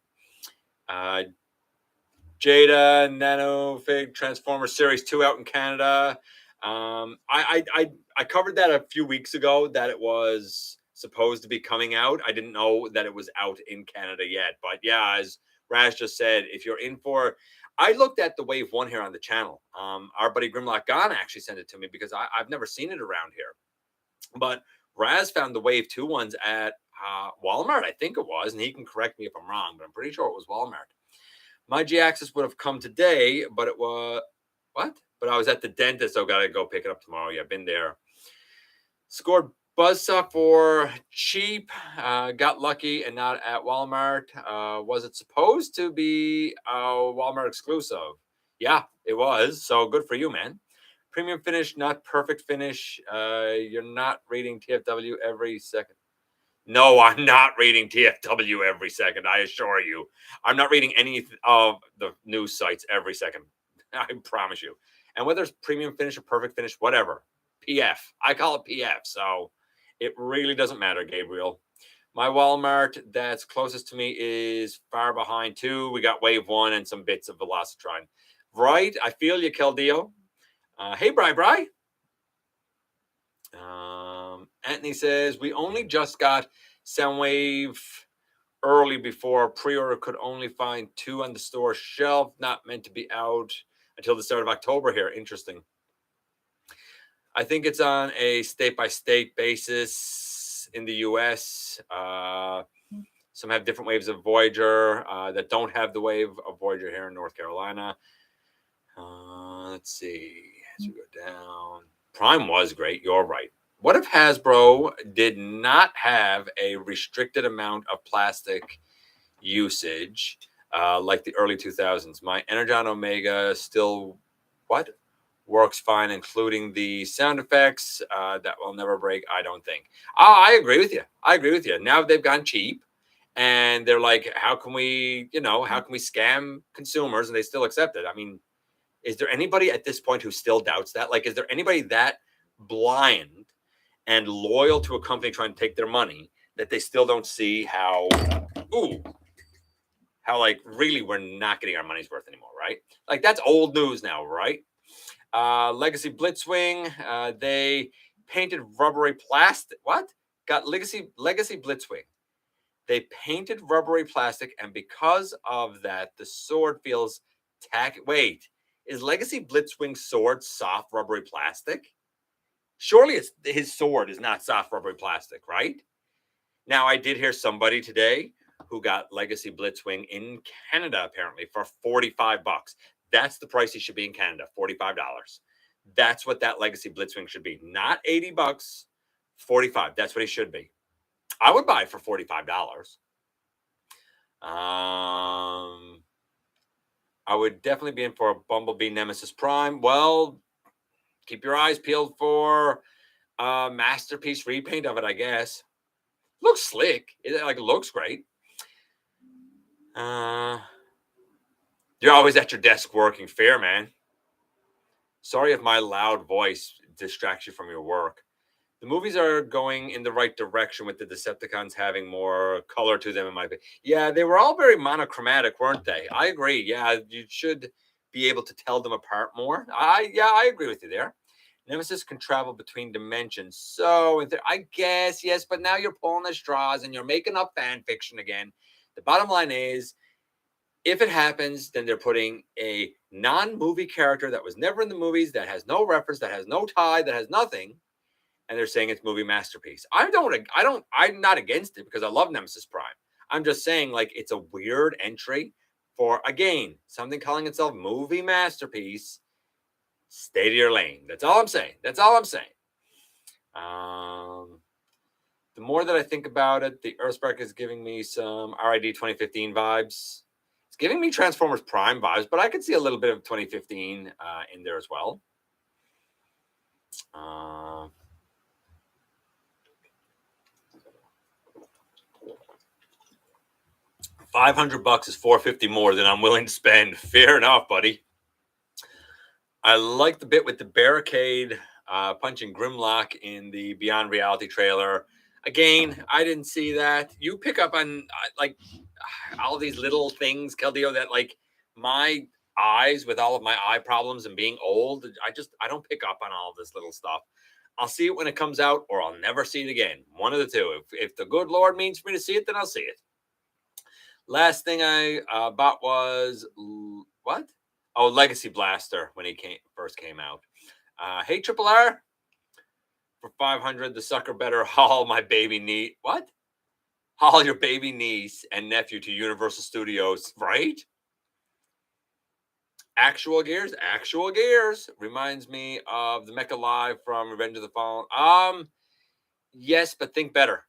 Jada, Nano Fig, Transformers Series 2 out in Canada. I covered that a few weeks ago, that it was supposed to be coming out. I didn't know that it was out in Canada yet. But yeah, as Raz just said, if you're in for, I looked at the Wave 1 here on the channel. Our buddy Grimlock Gone actually sent it to me because I've never seen it around here. But Raz found the Wave 2 ones at Walmart, I think it was, and he can correct me if I'm wrong, but I'm pretty sure it was Walmart. My G-Axis would have come today, but it was, what? But I was at the dentist, so got to go pick it up tomorrow. Yeah, been there. Scored Buzzsaw for cheap. Got lucky and not at Walmart. Was it supposed to be a Walmart exclusive? Yeah, it was. So good for you, man. Premium finish, not perfect finish. You're not reading TFW every second. No, I'm not reading TFW every second. I assure you. I'm not reading any of the news sites every second. I promise you. And whether it's premium finish or perfect finish, whatever. PF. I call it PF. So it really doesn't matter, Gabriel. My Walmart that's closest to me is far behind too. We got Wave 1 and some bits of Velocitron. Right? I feel you, Keldeo. Hey, Bri. Anthony says, we only just got Soundwave early before pre-order could only find 2 on the store shelf, not meant to be out until the start of October here. Interesting. I think it's on a state-by-state basis in the U.S. Some have different waves of Voyager that don't have the wave of Voyager here in North Carolina. Let's see. As we go down. Prime was great. You're right. What if Hasbro did not have a restricted amount of plastic usage like the early 2000s? My Energon Omega still works fine, including the sound effects that will never break, I don't think. I agree with you. Now they've gone cheap and they're like, how can we scam consumers and they still accept it? I mean, is there anybody at this point who still doubts that? Like, is there anybody that blind and loyal to a company trying to take their money that they still don't see how like really we're not getting our money's worth anymore, right? Like that's old news now, right? Legacy Blitzwing, they painted rubbery plastic. What? Got Legacy Blitzwing. They painted rubbery plastic, and because of that, the sword feels tacky. Wait, is Legacy Blitzwing's sword soft rubbery plastic? Surely his sword is not soft rubbery plastic, right? Now, I did hear somebody today who got Legacy Blitzwing in Canada, apparently, for $45. That's the price he should be in Canada, $45. That's what that Legacy Blitzwing should be. Not $80, $45. That's what he should be. I would buy it for $45. I would definitely be in for a Bumblebee Nemesis Prime. Well, keep your eyes peeled for a masterpiece repaint of it, I guess. Looks slick. It looks great. You're always at your desk working. Fair, man. Sorry if my loud voice distracts you from your work. The movies are going in the right direction with the Decepticons having more color to them, in my opinion. Yeah, they were all very monochromatic, weren't they? I agree. Yeah, you should be able to tell them apart more. I agree with you there. Nemesis can travel between dimensions. So I guess, yes, but now you're pulling the straws and you're making up fan fiction again. The bottom line is, if it happens, then they're putting a non-movie character that was never in the movies, that has no reference, that has no tie, that has nothing, and they're saying it's movie masterpiece. I'm not against it because I love Nemesis Prime. I'm just saying, like, it's a weird entry for, again, something calling itself movie masterpiece. Stay to your lane. That's all I'm saying. The more that I think about it, the Earthspark is giving me some R.E.D 2015 vibes. It's giving me Transformers Prime vibes, but I could see a little bit of 2015 in there as well. $500 is $450 more than I'm willing to spend. Fair enough, buddy. I like the bit with the barricade punching Grimlock in the Beyond Reality trailer. Again, I didn't see that. You pick up on like all these little things, Keldeo, that like my eyes with all of my eye problems and being old, I don't pick up on all this little stuff. I'll see it when it comes out, or I'll never see it again. One of the two. If the good Lord means for me to see it, then I'll see it. Last thing I bought was what? Oh, Legacy Blaster when he first came out. Hey, Triple R, for 500, the sucker better haul my baby niece. What? Haul your baby niece and nephew to Universal Studios, right? Actual Gears reminds me of the Mecha Live from Revenge of the Fallen. Yes, but think better,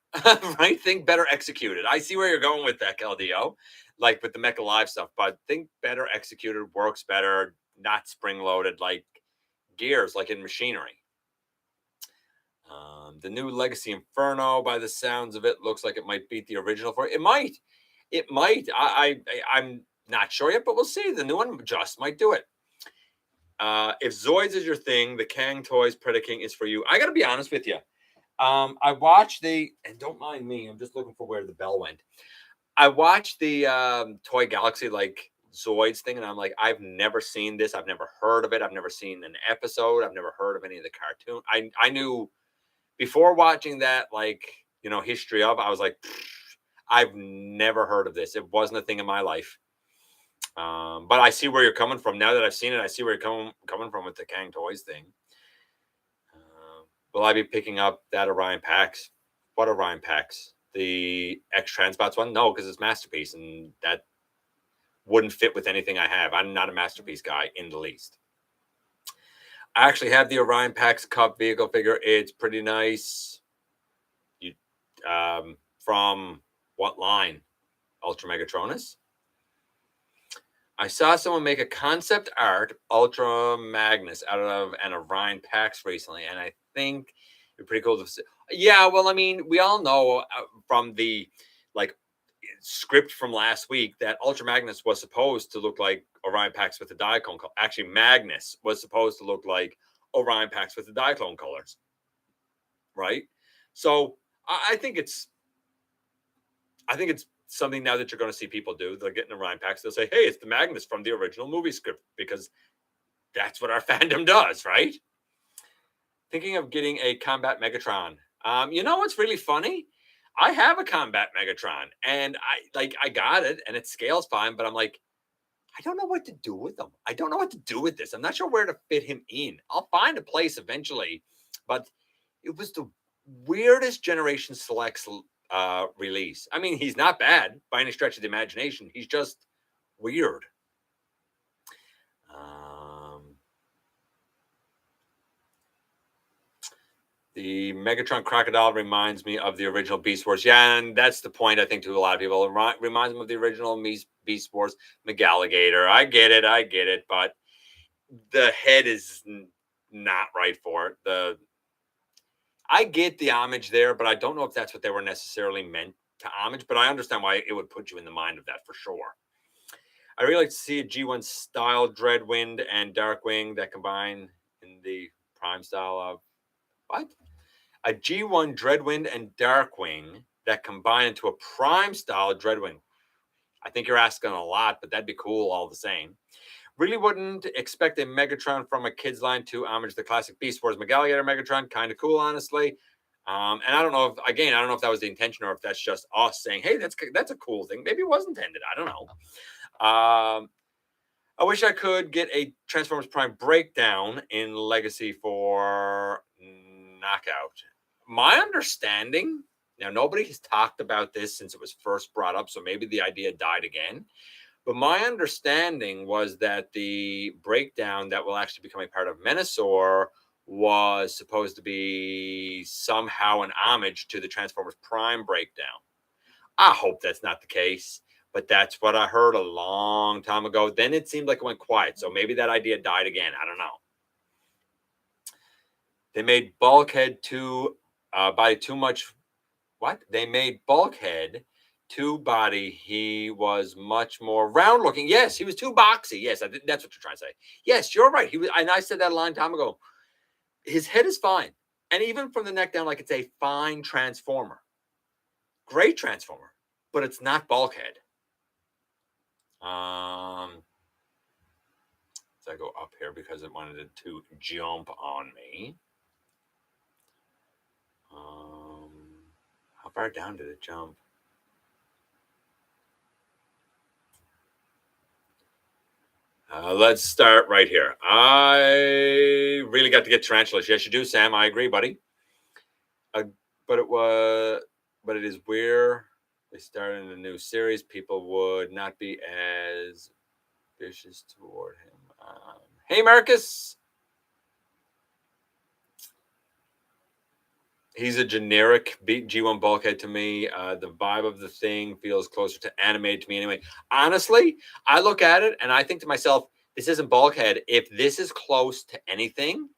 right? Think better executed. I see where you're going with that, LDO, like with the Mecha Live stuff, but think better executed, works better, not spring loaded like Gears, like in Machinery. The new Legacy Inferno, by the sounds of it, looks like it might beat the original for it. It might. I'm not sure yet, but we'll see. The new one just might do it. If Zoids is your thing, the Kang Toys Predaking is for you. I got to be honest with you. I watched and don't mind me, I'm just looking for where the bell went. I watched the Toy Galaxy like Zoids thing, and I'm like, I've never seen this. I've never heard of it. I've never seen an episode. I've never heard of any of the cartoon. I knew before watching that, like, history of, I was like, I've never heard of this. It wasn't a thing in my life. But I see where you're coming from. Now that I've seen it, I see where you're coming from with the Kang Toys thing. Will I be picking up that Orion Pax? What Orion Pax? The X Transbots one? No, because it's Masterpiece, and that wouldn't fit with anything I have. I'm not a Masterpiece guy in the least. I actually have the Orion Pax Cup vehicle figure. It's pretty nice. From what line? Ultra Megatronus? I saw someone make a concept art Ultra Magnus out of an Orion Pax recently, and I think it'd be pretty cool to see. Yeah, well, I mean, we all know from the script from last week that Ultra Magnus was supposed to look like Orion Pax with the Diaclone color. Actually, Magnus was supposed to look like Orion Pax with the Diaclone colors, right? So I think it's something now that you're going to see people do. They'll get in Orion Pax. They'll say, hey, it's the Magnus from the original movie script, because that's what our fandom does, right? Thinking of getting a Combat Megatron. You know what's really funny? I have a Combat Megatron, and I got it, and it scales fine, but I'm like, I don't know what to do with them. I don't know what to do with this. I'm not sure where to fit him in. I'll find a place eventually, but it was the weirdest Generation Selects release. I mean, he's not bad by any stretch of the imagination. He's just weird. The Megatron Crocodile reminds me of the original Beast Wars. Yeah, and that's the point, I think, to a lot of people. It reminds them of the original Beast Wars McAlligator. I get it, but the head is not right for it. I get the homage there, but I don't know if that's what they were necessarily meant to homage, but I understand why it would put you in the mind of that for sure. I really like to see a G1 style Dreadwing and Darkwing that combine in the Prime style of what? A G1 Dreadwing and Darkwing that combine into a Prime style Dreadwing. I think you're asking a lot, but that'd be cool all the same. Really wouldn't expect a Megatron from a kid's line to homage the classic Beast Wars McAlligator Megatron. Kind of cool, honestly. And I don't know if that was the intention or if that's just us saying, hey, that's a cool thing. Maybe it was intended. I don't know. I wish I could get a Transformers Prime breakdown in Legacy for Knockout. My understanding, now nobody has talked about this since it was first brought up, so maybe the idea died again. But my understanding was that the breakdown that will actually become a part of Menasor was supposed to be somehow an homage to the Transformers Prime breakdown. I hope that's not the case, but that's what I heard a long time ago. Then it seemed like it went quiet, so maybe that idea died again. I don't know. They made Bulkhead body too much. What? They made Bulkhead too body. He was much more round looking. Yes, he was too boxy. Yes, that's what you're trying to say. Yes, you're right. He was, and I said that a long time ago. His head is fine, and even from the neck down, like it's a fine Transformer, great Transformer, but it's not Bulkhead. So I go up here because it wanted to jump on me. How far down did it jump? Let's start right here. I really got to get Tarantulas. Yes, you do, Sam. I agree, buddy. But it is where they started a new series. People would not be as vicious toward him. Hey, Marcus. He's a generic G1 bulkhead to me. The vibe of the thing feels closer to animated to me anyway. Honestly, I look at it and I think to myself, this isn't bulkhead. If this is close to anything,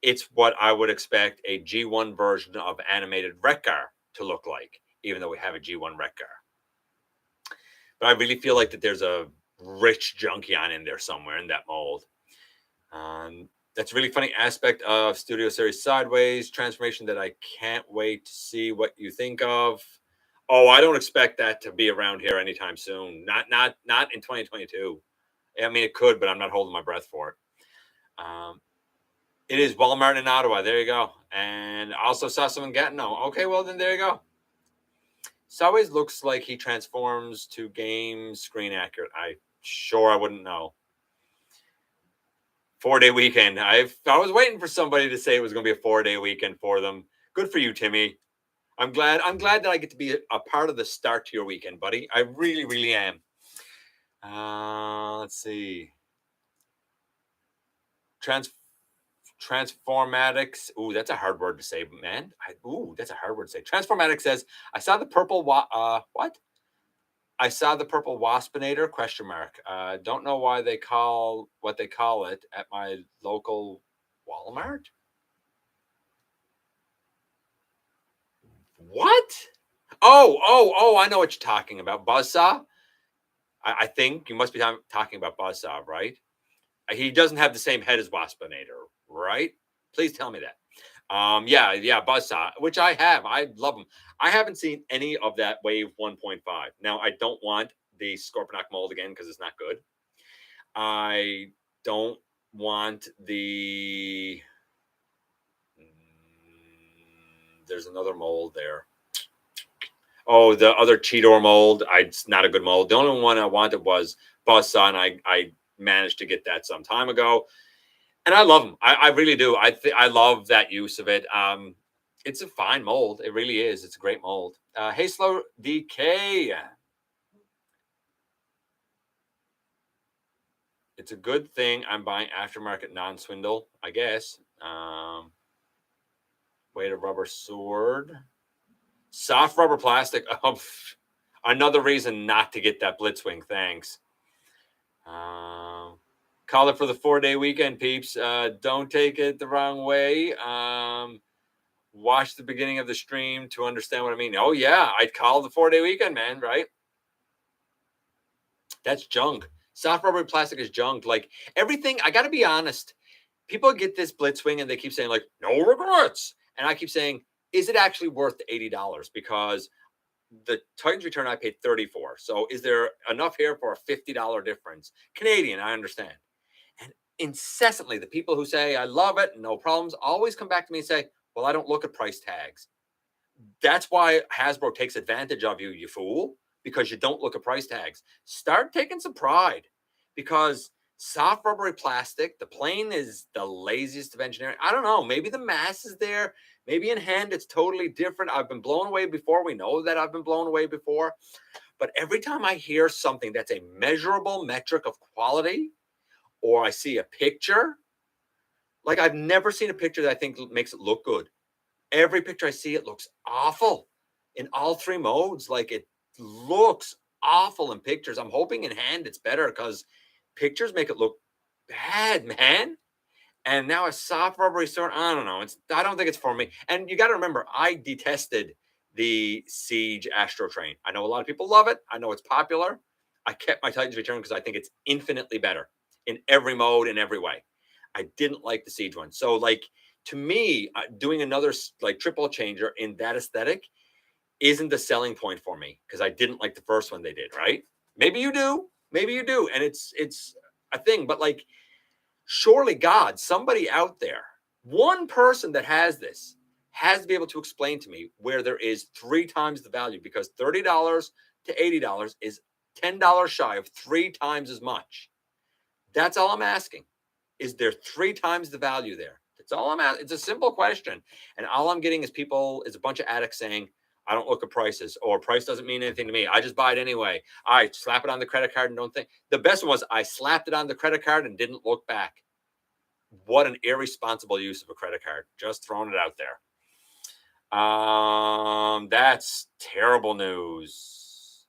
it's what I would expect a G1 version of animated Wreck-Gar to look like, even though we have a G1 Wreck-Gar. But I really feel like that there's a rich Junkion in there somewhere in that mold. That's a really funny aspect of Studio Series Sideways transformation that I can't wait to see what you think of. Oh, I don't expect that to be around here anytime soon. Not in 2022. I mean, it could, but I'm not holding my breath for it. It is Walmart in Ottawa. There you go. And I also saw someone Gatineau. Okay, well, then there you go. Sideways looks like he transforms to game screen accurate. I wouldn't know. 4-day weekend. I was waiting for somebody to say it was going to be a 4-day weekend for them. Good for you, Timmy. I'm glad that I get to be a part of the start to your weekend, buddy. I really, really am. Let's see. Transformatics. Ooh, that's a hard word to say, man. That's a hard word to say. Transformatics says, I saw the purple what? I saw the purple waspinator ? Don't know why they call what they call it at my local Walmart. What? Oh, I know what you're talking about. Buzzsaw? I think you must be talking about Buzzsaw, right? He doesn't have the same head as Waspinator, right? Please tell me that. Yeah, Buzzsaw, which I have. I love him. I haven't seen any of that Wave 1.5. Now, I don't want the Scorponok mold again because it's not good. I don't want the... There's another mold there. Oh, the other Cheetor mold. It's not a good mold. The only one I wanted was Buzzsaw, and I managed to get that some time ago. And I love them. I really do. I love that use of it. It's a fine mold. It really is. It's a great mold. Hey, Slow DK. It's a good thing I'm buying aftermarket non-swindle, I guess. Weighted rubber sword. Soft rubber plastic. Oh, another reason not to get that Blitzwing. Thanks. Call it for the 4-day weekend, peeps. Don't take it the wrong way. Watch the beginning of the stream to understand what I mean. Oh, yeah. I'd call the 4-day weekend, man, right? That's junk. Soft rubber plastic is junk. Like, everything, I got to be honest. People get this Blitzwing and they keep saying, like, no regrets. And I keep saying, is it actually worth the $80? Because the Titans return I paid $34. So is there enough here for a $50 difference? Canadian, I understand. And incessantly, the people who say, I love it, no problems, always come back to me and say, well, I don't look at price tags. That's why Hasbro takes advantage of you, you fool, because you don't look at price tags. Start taking some pride, because soft rubbery plastic, the plane is the laziest of engineering. I don't know. Maybe the mass is there. Maybe in hand, it's totally different. I've been blown away before. We know that I've been blown away before. But every time I hear something that's a measurable metric of quality, or I see a picture, like I've never seen a picture that I think makes it look good. Every picture I see, it looks awful in all 3 modes. Like, it looks awful in pictures. I'm hoping in hand it's better, because pictures make it look bad, man. And now a soft rubbery sword, I don't know. I don't think it's for me. And you got to remember, I detested the Siege Astro Train. I know a lot of people love it. I know it's popular. I kept my Titans Return because I think it's infinitely better in every mode, in every way. I didn't like the Siege one. So, like, to me, doing another like triple changer in that aesthetic isn't the selling point for me, because I didn't like the first one they did, right? Maybe you do. And it's a thing. But, like, surely God, somebody out there, one person that has this, has to be able to explain to me where there is 3 times the value, because $30 to $80 is $10 shy of 3 times as much. That's all I'm asking. Is there 3 times the value there? That's all I'm asking. It's a simple question. And all I'm getting is a bunch of addicts saying, I don't look at prices, or price doesn't mean anything to me. I just buy it anyway. I slap it on the credit card and don't think. The best one was I slapped it on the credit card and didn't look back. What an irresponsible use of a credit card. Just throwing it out there. That's terrible news.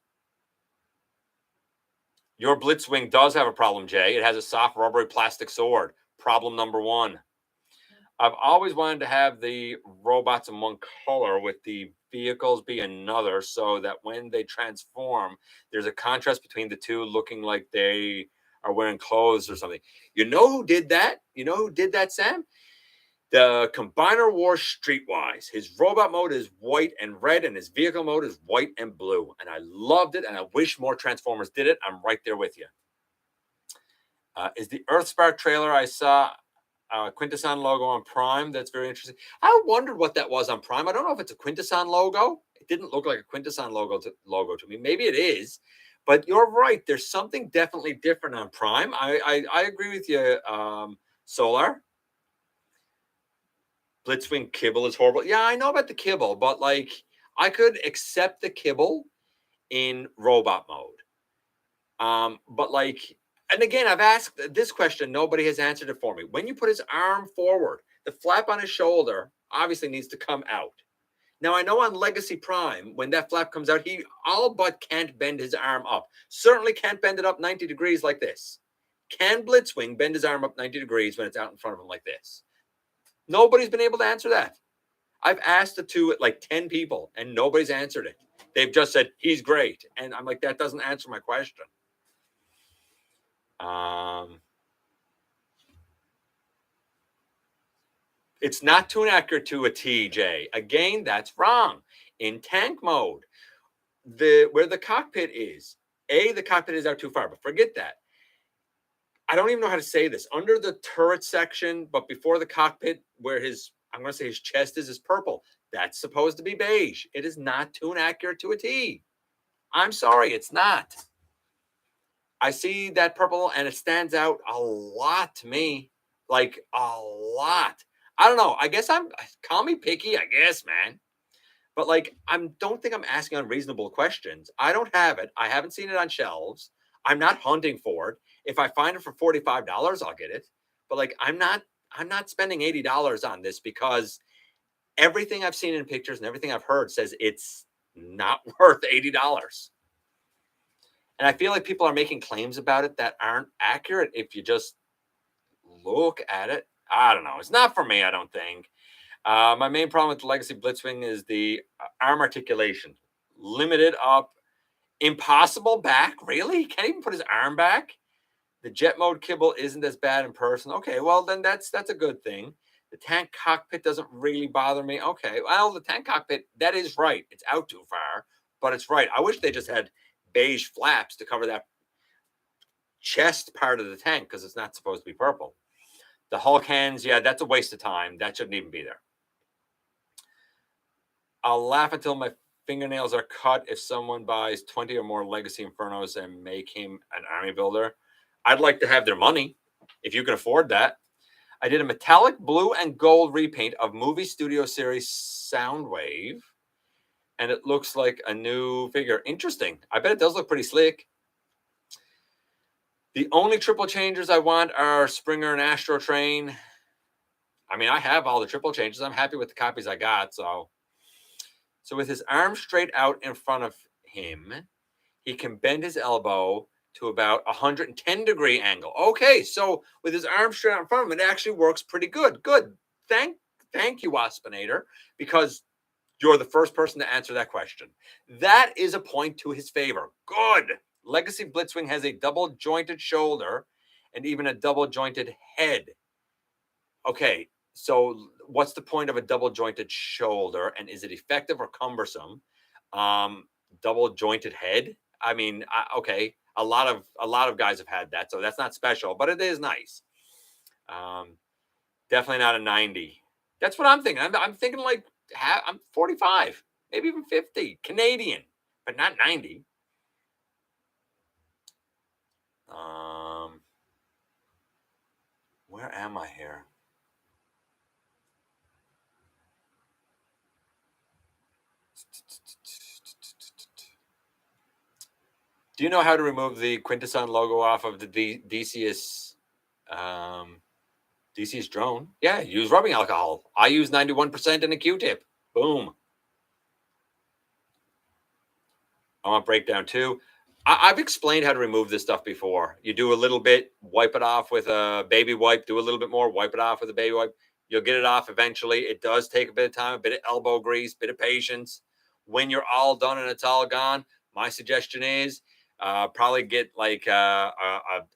Your Blitzwing does have a problem, Jay. It has a soft rubbery plastic sword. Problem number 1. I've always wanted to have the robots in one color with the vehicles be another, so that when they transform, there's a contrast between the two, looking like they are wearing clothes or something. You know who did that? You know who did that, Sam? The Combiner Wars Streetwise. His robot mode is white and red, and his vehicle mode is white and blue. And I loved it, and I wish more Transformers did it. I'm right there with you. Is the Earthspark trailer I saw Quintesson logo on Prime? That's very interesting. I wondered what that was on Prime. I don't know if it's a Quintesson logo. It didn't look like a Quintesson logo to me. Maybe it is, but you're right. There's something definitely different on Prime. I agree with you, Solar. Blitzwing kibble is horrible. Yeah, I know about the kibble, but like I could accept the kibble in robot mode. But like, and again, I've asked this question. Nobody has answered it for me. When you put his arm forward, the flap on his shoulder obviously needs to come out. Now, I know on Legacy Prime, when that flap comes out, he all but can't bend his arm up. Certainly can't bend it up 90 degrees like this. Can Blitzwing bend his arm up 90 degrees when it's out in front of him like this? Nobody's been able to answer that. I've asked it to like 10 people, and nobody's answered it. They've just said, he's great. And I'm like, that doesn't answer my question. It's not too accurate to a TJ. Again, that's wrong. In tank mode, where the cockpit is, the cockpit is out too far, but forget that. I don't even know how to say this. Under the turret section, but before the cockpit, where I'm going to say his chest is purple. That's supposed to be beige. It is not too accurate to a T. I'm sorry, it's not. I see that purple and it stands out a lot to me. Like a lot. I don't know. I guess call me picky, I guess, man. But like, don't think I'm asking unreasonable questions. I don't have it. I haven't seen it on shelves. I'm not hunting for it. If I find it for $45, I'll get it. But like, I'm not spending $80 on this, because everything I've seen in pictures and everything I've heard says it's not worth $80. And I feel like people are making claims about it that aren't accurate if you just look at it. I don't know. It's not for me, I don't think. My main problem with the Legacy Blitzwing is the arm articulation. Limited up. Impossible back? Really? He can't even put his arm back? The jet mode kibble isn't as bad in person. Okay, well, then that's a good thing. The tank cockpit doesn't really bother me. Okay, well, the tank cockpit, that is right. It's out too far, but it's right. I wish they just had beige flaps to cover that chest part of the tank, because it's not supposed to be purple. The Hulk hands, yeah, that's a waste of time. That shouldn't even be there. I'll laugh until my fingernails are cut if someone buys 20 or more Legacy Infernos and make him an army builder. I'd like to have their money, if you can afford that. I did a metallic blue and gold repaint of movie studio series Soundwave, and it looks like a new figure. Interesting. I bet it does look pretty slick. The only triple changers I want are Springer and Astro Train. I mean, I have all the triple changes. I'm happy with the copies I got. So with his arm straight out in front of him, he can bend his elbow to about 110-degree angle. Okay, so with his arm straight out in front of him, it actually works pretty good. Good. Thank you, Waspinator, because you're the first person to answer that question. That is a point to his favor. Good. Legacy Blitzwing has a double-jointed shoulder and even a double-jointed head. Okay, so what's the point of a double-jointed shoulder, and is it effective or cumbersome? Double-jointed head? I mean, okay, a lot of guys have had that, so that's not special, but it is nice. Definitely not a 90. That's what I'm thinking. I'm thinking like I'm 45, maybe even 50, Canadian, but not 90. Where am I here? Do you know how to remove the Quintesson logo off of the DC's drone? Yeah, use rubbing alcohol. I use 91% in a Q-tip. Boom. I want breakdown too. I've explained how to remove this stuff before. You do a little bit, wipe it off with a baby wipe, do a little bit more, wipe it off with a baby wipe. You'll get it off eventually. It does take a bit of time, a bit of elbow grease, a bit of patience. When you're all done and it's all gone, my suggestion is probably get like a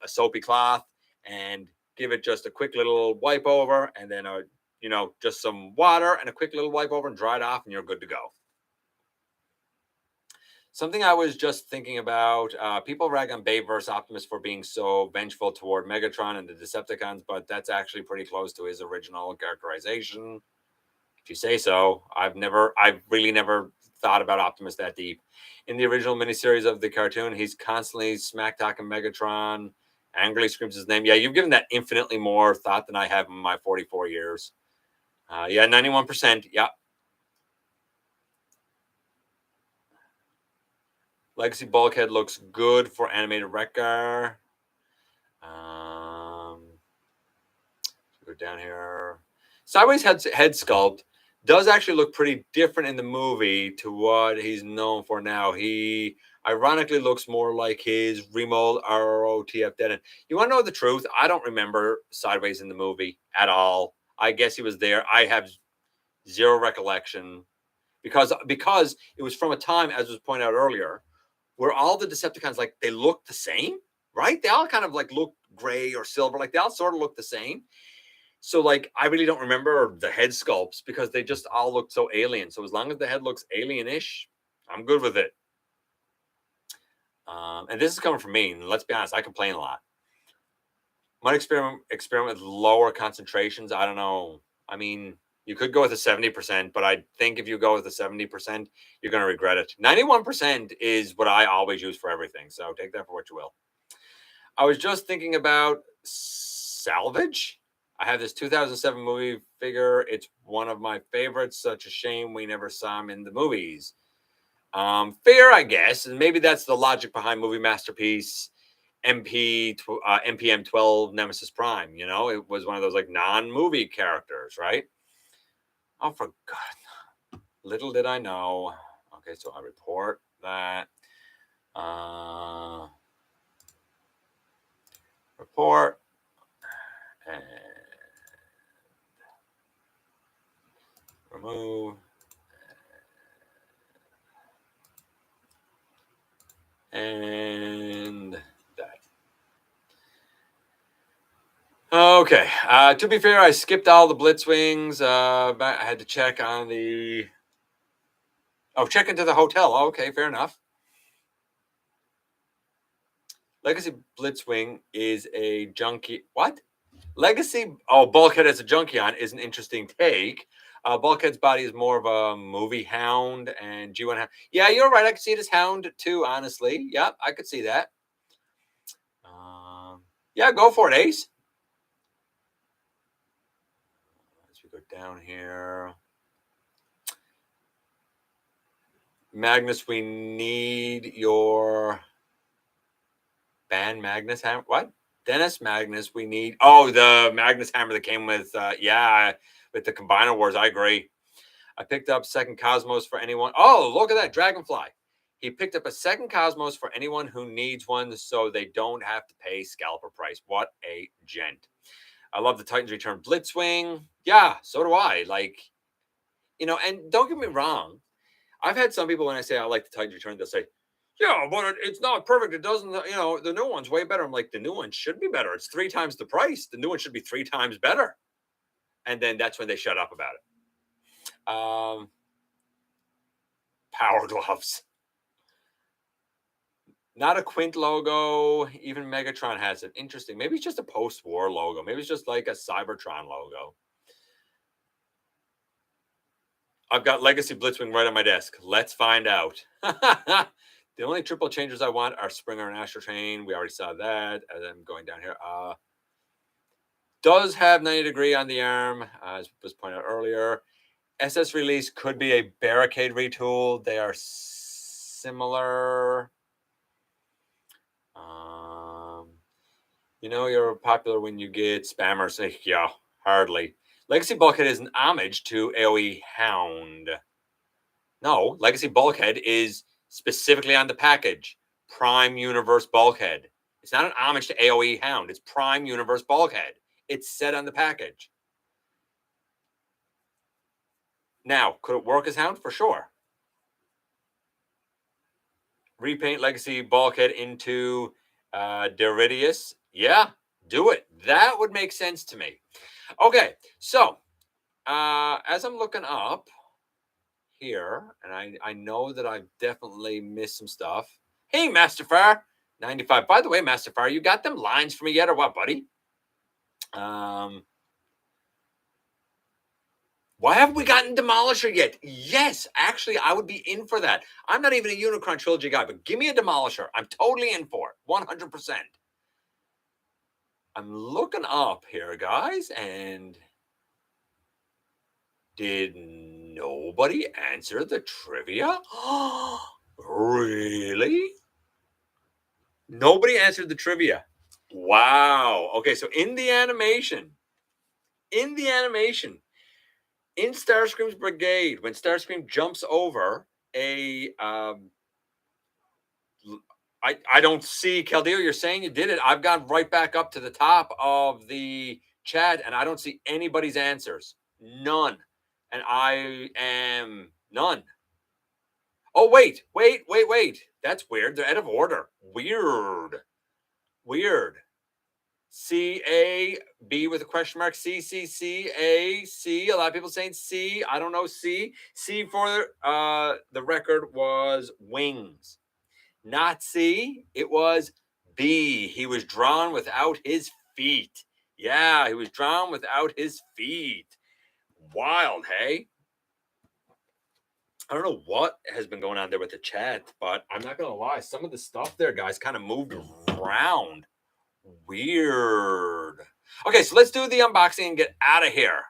soapy cloth and give it just a quick little wipe over, and then just some water and a quick little wipe over and dry it off, and you're good to go. Something I was just thinking about, people rag on Babe versus Optimus for being so vengeful toward Megatron and the Decepticons, but that's actually pretty close to his original characterization. If you say so. I've really never thought about Optimus that deep. In the original miniseries of the cartoon, he's constantly smack-talking Megatron, angrily screams his name. Yeah, you've given that infinitely more thought than I have in my 44 years. Yeah, 91%. Yeah. Legacy Bulkhead looks good for animated Wreck-Gar. Go down here. Sideways head sculpt does actually look pretty different in the movie to what he's known for now. He ironically looks more like his remold ROTF Denon. You want to know the truth? I don't remember Sideways in the movie at all. I guess he was there. I have zero recollection because it was from a time, as was pointed out earlier, where all the Decepticons, like, they look the same, right? They all kind of like look gray or silver, like they all sort of look the same. So like, I really don't remember the head sculpts because they just all look so alien. So as long as the head looks alien-ish, I'm good with it. And this is coming from me. And let's be honest, I complain a lot. Might experiment with lower concentrations. I don't know. I mean, you could go with a 70%, but I think if you go with a 70%, you're going to regret it. 91% is what I always use for everything. So take that for what you will. I was just thinking about salvage. I have this 2007 movie figure. It's one of my favorites. Such a shame we never saw him in the movies. Fair, I guess. And maybe that's the logic behind Movie Masterpiece NPM 12 Nemesis Prime. You know, it was one of those like non-movie characters, right? Oh, for God. Little did I know. Okay, so I report that. Report. And remove. And that. Okay. To be fair, I skipped all the Blitzwings. I had to check on the... Oh, check into the hotel. Oh, okay, fair enough. Legacy Blitzwing is a junkie. What? Legacy... Oh, Bulkhead as a Junkion is an interesting take. Bulkhead's body is more of a movie hound, and G1 hound. Yeah, you're right. I could see it as hound too, honestly. Yep, I could see that. Yeah, go for it, Ace. As we go down here. Magnus, we need your band Magnus hammer. What? Dennis Magnus, we need... Oh, the Magnus hammer that came with... with the Combiner Wars. I agree. I picked up second Cosmos for anyone. Oh, look at that. Dragonfly. He picked up a second Cosmos for anyone who needs one so they don't have to pay scalper price. What a gent. I love the Titans Return Blitzwing. Yeah, so do I. Like, you know, and don't get me wrong. I've had some people, when I say I like the Titans Return, they'll say, yeah, but it's not perfect. It doesn't, you know, the new one's way better. I'm like, the new one should be better. It's 3 times the price. The new one should be 3 times better. And then that's when they shut up about it. Power Gloves. Not a Quint logo. Even Megatron has it. Interesting. Maybe it's just a post-war logo. Maybe it's just like a Cybertron logo. I've got Legacy Blitzwing right on my desk. Let's find out. The only triple changers I want are Springer and Astro Train. We already saw that. And then going down here. Does have 90 degree on the arm, as was pointed out earlier. SS Release could be a Barricade retool. They are similar. You know, you're popular when you get spammers. Yeah, hardly. Legacy Bulkhead is an homage to AoE Hound. No, Legacy Bulkhead is specifically on the package. Prime Universe Bulkhead. It's not an homage to AoE Hound. It's Prime Universe Bulkhead. It's set on the package. Now, could it work as Hound? For sure. Repaint Legacy Bulkhead into Deridius. Yeah, do it. That would make sense to me. Okay, so as I'm looking up here, and I know that I've definitely missed some stuff. Hey, Masterfire 95. By the way, Masterfire, you got them lines for me yet or what, buddy? Why haven't we gotten Demolisher yet? Yes, actually, I would be in for that. I'm not even a Unicron Trilogy guy, but give me a Demolisher. I'm totally in for it, 100%. I'm looking up here, guys, and did nobody answer the trivia? Really? Nobody answered the trivia. Wow. Okay, so in the animation, in Starscream's Brigade, when Starscream jumps over a I don't see, Caldeo, you're saying you did it. I've gone right back up to the top of the chat and I don't see anybody's answers. None. And I am none. Oh, wait. That's weird. They're out of order. Weird. C-A-B with a question mark. C-C-C-A-C. A lot of people saying C. I don't know C. C for the record was wings. Not C. It was B. He was drawn without his feet. Yeah, he was drawn without his feet. Wild, hey? I don't know what has been going on there with the chat, but I'm not going to lie. Some of the stuff there, guys, kind of moved around. Weird. Okay, so let's do the unboxing and get out of here.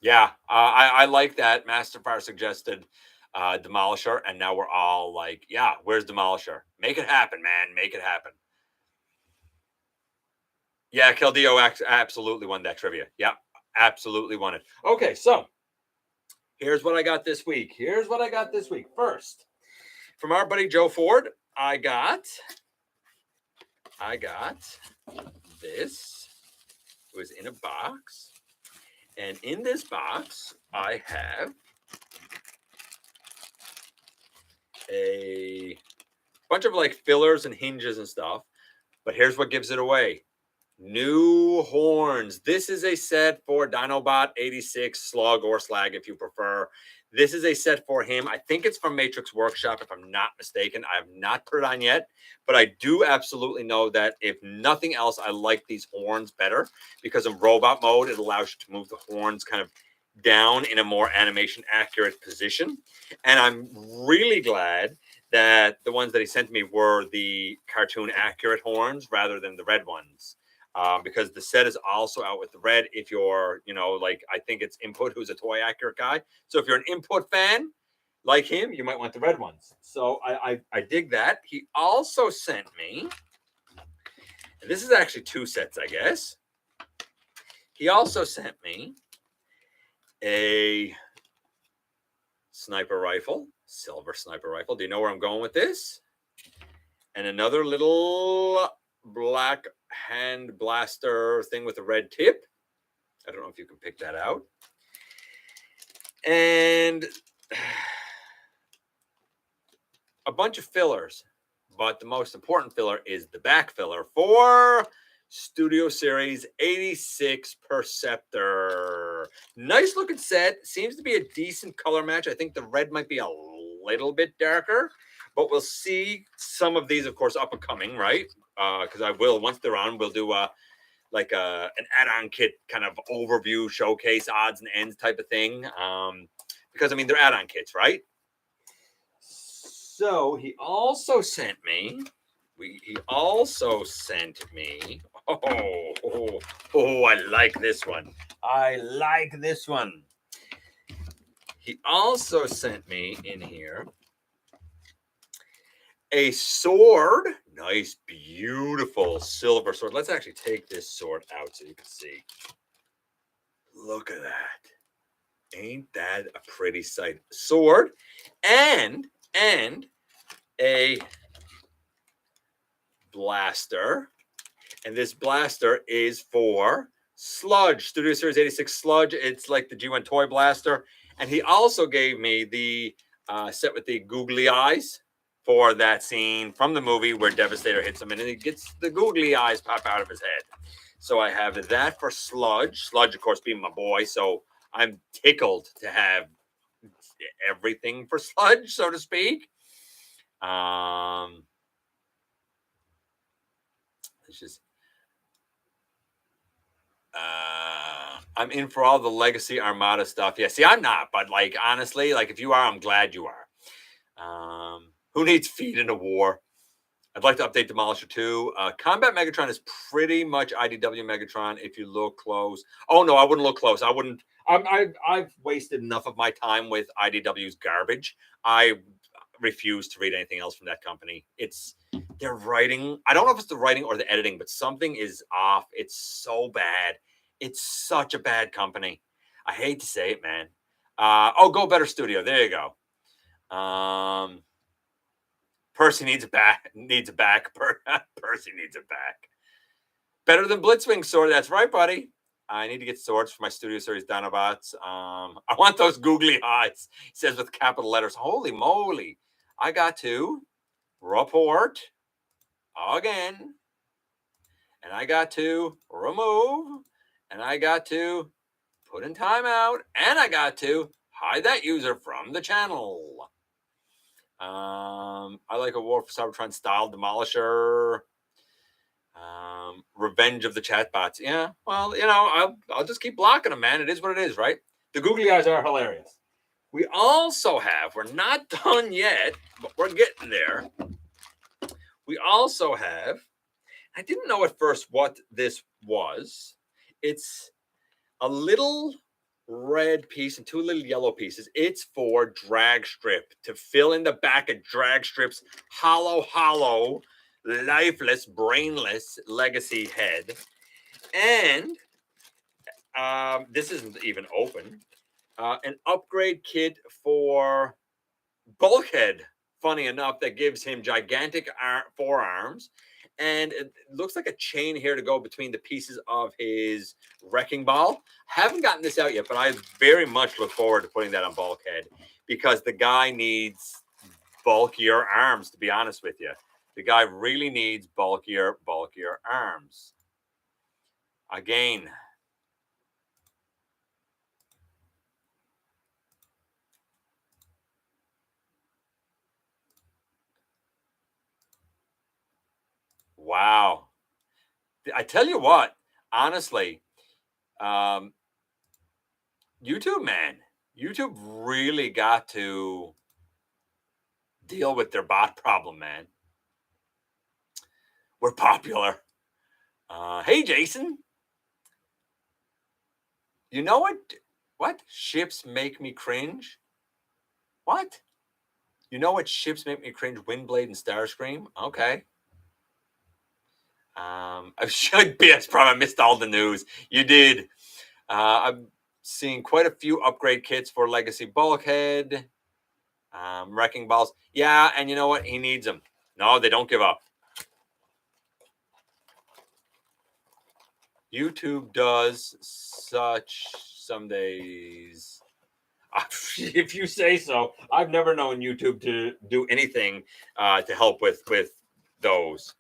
Yeah, I like that. Masterfire suggested Demolisher, and now we're all like, yeah, where's Demolisher? Make it happen, man. Make it happen. Yeah, Keldeo absolutely won that trivia. Yeah, absolutely won it. Okay, so here's what I got this week. First, from our buddy Joe Ford, I got this. It was in a box. And in this box, I have a bunch of like fillers and hinges and stuff. But here's what gives it away. New horns. This is a set for Dinobot 86, Slug or Slag if you prefer. This is a set for him. I think it's from Matrix Workshop, if I'm not mistaken. I have not put it on yet, but I do absolutely know that if nothing else, I like these horns better because in robot mode, it allows you to move the horns kind of down in a more animation accurate position. And I'm really glad that the ones that he sent me were the cartoon accurate horns rather than the red ones. Because the set is also out with the red if you're, you know, like I think it's Input who's a toy accurate guy. So if you're an Input fan like him, you might want the red ones. So I dig that. He also sent me, and this is actually two sets, I guess. He also sent me a sniper rifle, silver sniper rifle. Do you know where I'm going with this? And another little black hand blaster thing with a red tip. I don't know if you can pick that out. And a bunch of fillers, but the most important filler is the back filler for Studio Series 86 Perceptor. Nice looking set. Seems to be a decent color match. I think the red might be a little bit darker, but we'll see some of these, of course, up and coming, right? Because I will, once they're on, we'll do like an add-on kit kind of overview, showcase, odds and ends type of thing. Because I mean, they're add-on kits, right? So he also sent me. He also sent me. Oh, I like this one. I like this one. He also sent me in here a sword. Nice, beautiful silver sword. Let's actually take this sword out so you can see. Look at that. Ain't that a pretty sight? Sword and a blaster. And this blaster is for Sludge, Studio Series 86 Sludge. It's like the G1 toy blaster. And he also gave me the set with the googly eyes for that scene from the movie where Devastator hits him and he gets the googly eyes pop out of his head. So I have that for Sludge. Sludge, of course, being my boy. So I'm tickled to have everything for Sludge, so to speak. It's just I'm in for all the Legacy Armada stuff. Yeah, see, I'm not, but like honestly, like if you are, I'm glad you are. Who needs feet in a war? I'd like to update Demolisher 2. Combat Megatron is pretty much IDW Megatron if you look close. Oh no, I wouldn't look close. I wouldn't. I've wasted enough of my time with IDW's garbage. I refuse to read anything else from that company. It's their writing. I don't know if it's the writing or the editing, but something is off. It's so bad. It's such a bad company. I hate to say it, man. Go Better Studio. There you go. Percy needs a back. Percy needs a back. Better than Blitzwing sword. That's right, buddy. I need to get swords for my Studio Series Dinobots. I want those googly eyes. He says with capital letters. Holy moly. I got to report again. And I got to remove. And I got to put in timeout. And I got to hide that user from the channel. I like a War for Cybertron style Demolisher. Revenge of the Chatbots. Yeah, well, you know, I'll just keep blocking them, man. It is what it is, right? The googly eyes are hilarious. We also have, we're not done yet, but we're getting there. We also have, I didn't know at first what this was. It's a little red piece and two little yellow pieces. It's for drag strip to fill in the back of drag strip's hollow, lifeless, brainless legacy head. And this isn't even open. An upgrade kit for Bulkhead, funny enough, that gives him gigantic forearms. And it looks like a chain here to go between the pieces of his wrecking ball. Haven't gotten this out yet, but I very much look forward to putting that on Bulkhead because the guy needs bulkier arms, to be honest with you. The guy really needs bulkier arms. Again, wow. I tell you what, honestly, YouTube, man, YouTube really got to deal with their bot problem, man. We're popular. Hey, Jason. You know what? What? Ships make me cringe? What? You know what ships make me cringe? Windblade and Starscream? Okay. I should be. That's probably I missed all the news. You did. I'm seeing quite a few upgrade kits for Legacy Bulkhead. Wrecking balls. Yeah, and you know what? He needs them. No, they don't give up. YouTube does such some days. If you say so. I've never known YouTube to do anything to help with those.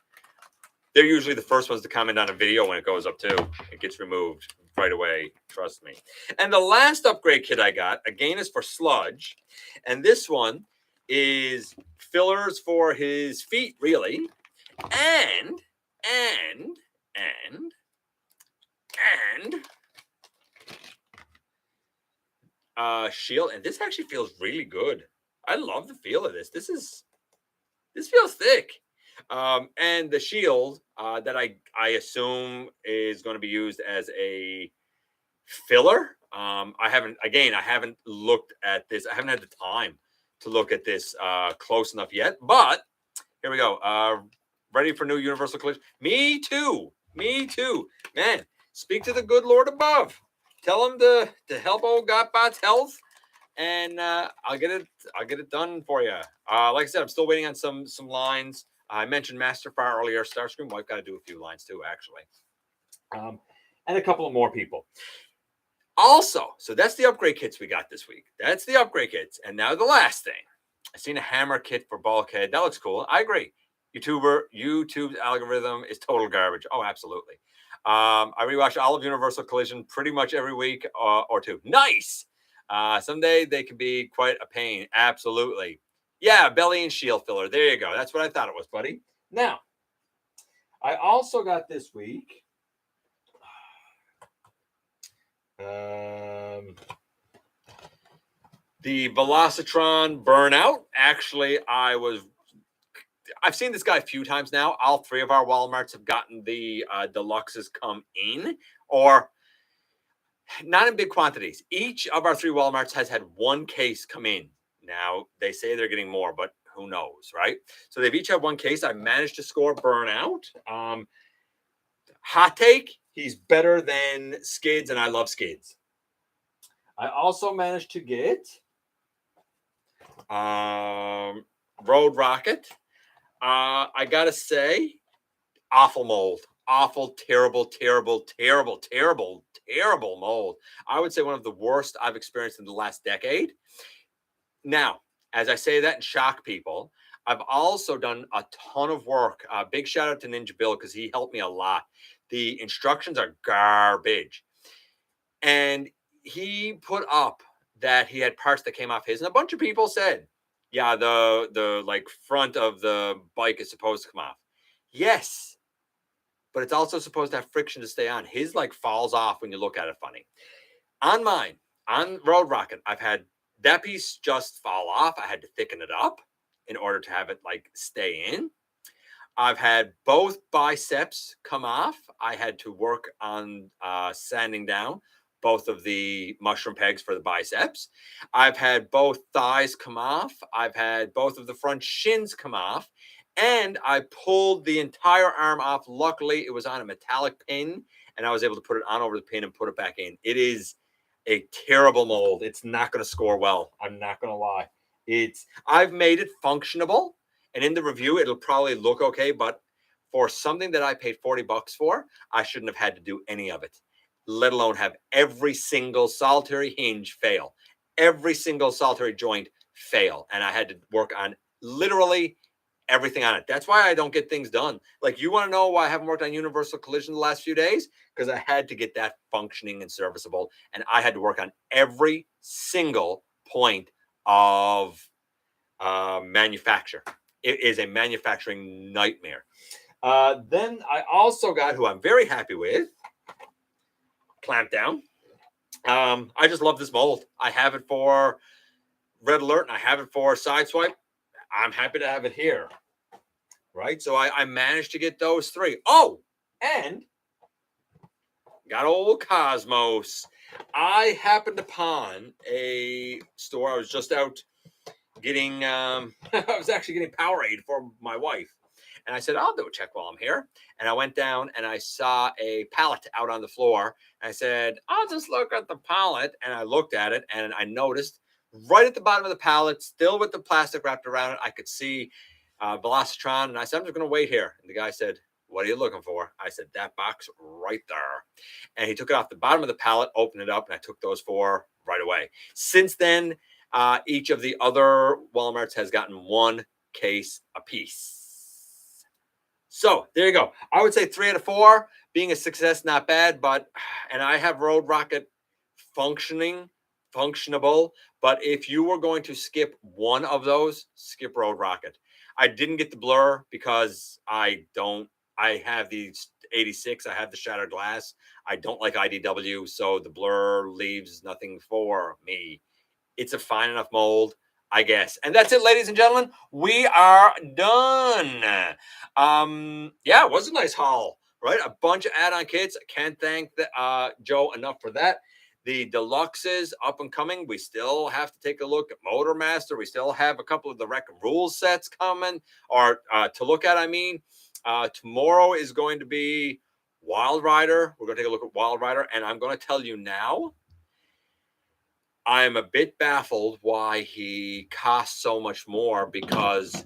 They're usually the first ones to comment on a video when it goes up too. It gets removed right away. Trust me. And the last upgrade kit I got, again, is for Sludge. And this one is fillers for his feet, really. And And shield, and this actually feels really good. I love the feel of this. This feels thick. And the shield that I assume is going to be used as a filler. I haven't looked at this. I haven't had the time to look at this close enough yet. But here we go. Ready for new Universal Collision? Me too. Man, speak to the good Lord above. Tell him to help old GotBot's health, and I'll get it done for you. Like I said, I'm still waiting on some lines. I mentioned Masterfire earlier. Starscream, I've got to do a few lines too, actually, and a couple of more people. Also, so that's the upgrade kits we got this week. That's the upgrade kits, and now the last thing. I seen a hammer kit for Bulkhead. That looks cool. I agree. YouTube's algorithm is total garbage. Oh, absolutely. I rewatch all of Universal Collision pretty much every week or two. Nice. Someday they can be quite a pain. Absolutely. Yeah, belly and shield filler. There you go. That's what I thought it was, buddy. Now, I also got this week. The Velocitron Burnout. Actually, I've seen this guy a few times now. All three of our Walmarts have gotten the deluxes come in, or not in big quantities. Each of our three Walmarts has had one case come in. Now, they say they're getting more, but who knows, right? So they've each had one case. I managed to score Burnout. Hot take, he's better than Skids, and I love Skids. I also managed to get Road Rocket. I gotta say, awful mold. Awful, terrible mold. I would say one of the worst I've experienced in the last decade. Now, as I say that and shock people, I've also done a ton of work. Big shout out to Ninja Bill because he helped me a lot. The instructions are garbage. And he put up that he had parts that came off his, and a bunch of people said, yeah, the like front of the bike is supposed to come off. Yes, but it's also supposed to have friction to stay on. His like falls off when you look at it funny. On mine, on Road Rocket, I've had that piece just fall off. I had to thicken it up in order to have it like stay in. I've had both biceps come off. I had to work on sanding down both of the mushroom pegs for the biceps. I've had both thighs come off. I've had both of the front shins come off. And I pulled the entire arm off. Luckily, it was on a metallic pin, and I was able to put it on over the pin and put it back in. It is a terrible mold. It's not going to score well. I'm not going to lie. I've made it functionable, and in the review, it'll probably look okay. But for something that I paid $40 for, I shouldn't have had to do any of it, let alone have every single solitary hinge fail, every single solitary joint fail. And I had to work on literally everything on it. That's why I don't get things done. Like, you want to know why I haven't worked on Universal Collision the last few days? Because I had to get that functioning and serviceable. And I had to work on every single point of manufacture. It is a manufacturing nightmare. Then I also got, who I'm very happy with, Clamp Down. I just love this mold. I have it for Red Alert and I have it for Sideswipe. I'm happy to have it here. Right? So I managed to get those three. Oh, and got old Cosmos. I happened upon a store. I was just out getting, I was actually getting Powerade for my wife. And I said, I'll do a check while I'm here. And I went down and I saw a pallet out on the floor. And I said, I'll just look at the pallet. And I looked at it and I noticed right at the bottom of the pallet, still with the plastic wrapped around it, I could see Velocitron. And I said, I'm just going to wait here. And the guy said, what are you looking for? I said, that box right there. And he took it off the bottom of the pallet, opened it up, and I took those four right away. Since then, each of the other Walmarts has gotten one case apiece. So there you go. I would say 3 out of 4 being a success, not bad. And I have Road Rocket functionable. But if you were going to skip one of those, skip Road Rocket. I didn't get the blur because I have the 86. I have the shattered glass. I don't like IDW, so the blur leaves nothing for me. It's a fine enough mold, I guess. And that's it, ladies and gentlemen. We are done. Yeah, it was a nice haul, right? A bunch of add-on kits. I can't thank Joe enough for that. The deluxes up and coming. We still have to take a look at Motor Master. We still have a couple of the Rec Rules sets coming, or to look at, I mean. Tomorrow is going to be Wild Rider. We're going to take a look at Wild Rider, and I'm going to tell you now, I am a bit baffled why he costs so much more, because,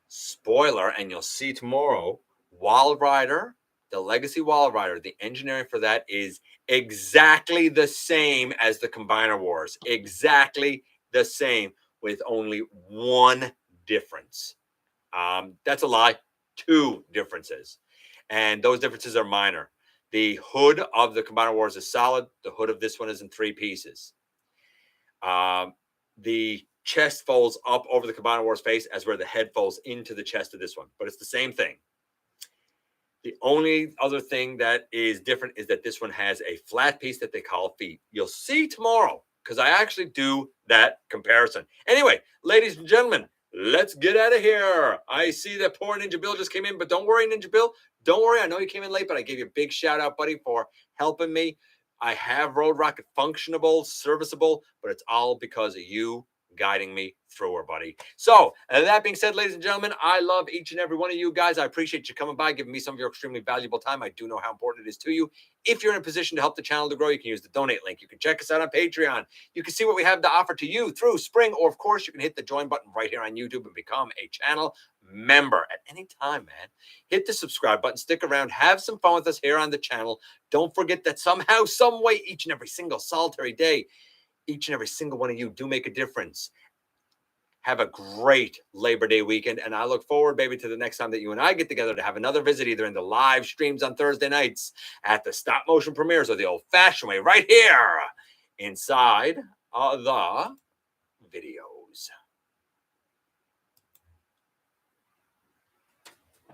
spoiler, and you'll see tomorrow, Wild Rider, the Legacy Wild Rider, the engineering for that is exactly the same as the Combiner Wars. Exactly the same, with only one difference. That's a lie. 2 differences. And those differences are minor. The hood of the Combiner Wars is solid. The hood of this one is in 3 pieces. The chest folds up over the Combiner Wars face as where the head folds into the chest of this one. But it's the same thing. The only other thing that is different is that this one has a flat piece that they call feet. You'll see tomorrow, because I actually do that comparison. Anyway, ladies and gentlemen, let's get out of here. I see that poor Ninja Bill just came in, but don't worry, Ninja Bill. Don't worry. I know you came in late, but I gave you a big shout out, buddy, for helping me. I have Road Rocket functionable, serviceable, but it's all because of you guiding me through her, buddy. So that being said, ladies and gentlemen, I love each and every one of you guys. I appreciate you coming by, giving me some of your extremely valuable time. I do know how important it is to you. If you're in a position to help the channel to grow, you can use the donate link. You can check us out on Patreon. You can see what we have to offer to you through Spring, or of course, you can hit the join button right here on YouTube and become a channel member at any time, man. Hit the subscribe button, stick around, have some fun with us here on the channel. Don't forget that somehow, some way, each and every single solitary day, each and every single one of you do make a difference. Have a great Labor Day weekend, and I look forward, baby, to the next time that you and I get together to have another visit, either in the live streams on Thursday nights, at the stop motion premieres, or the old-fashioned way right here inside the videos.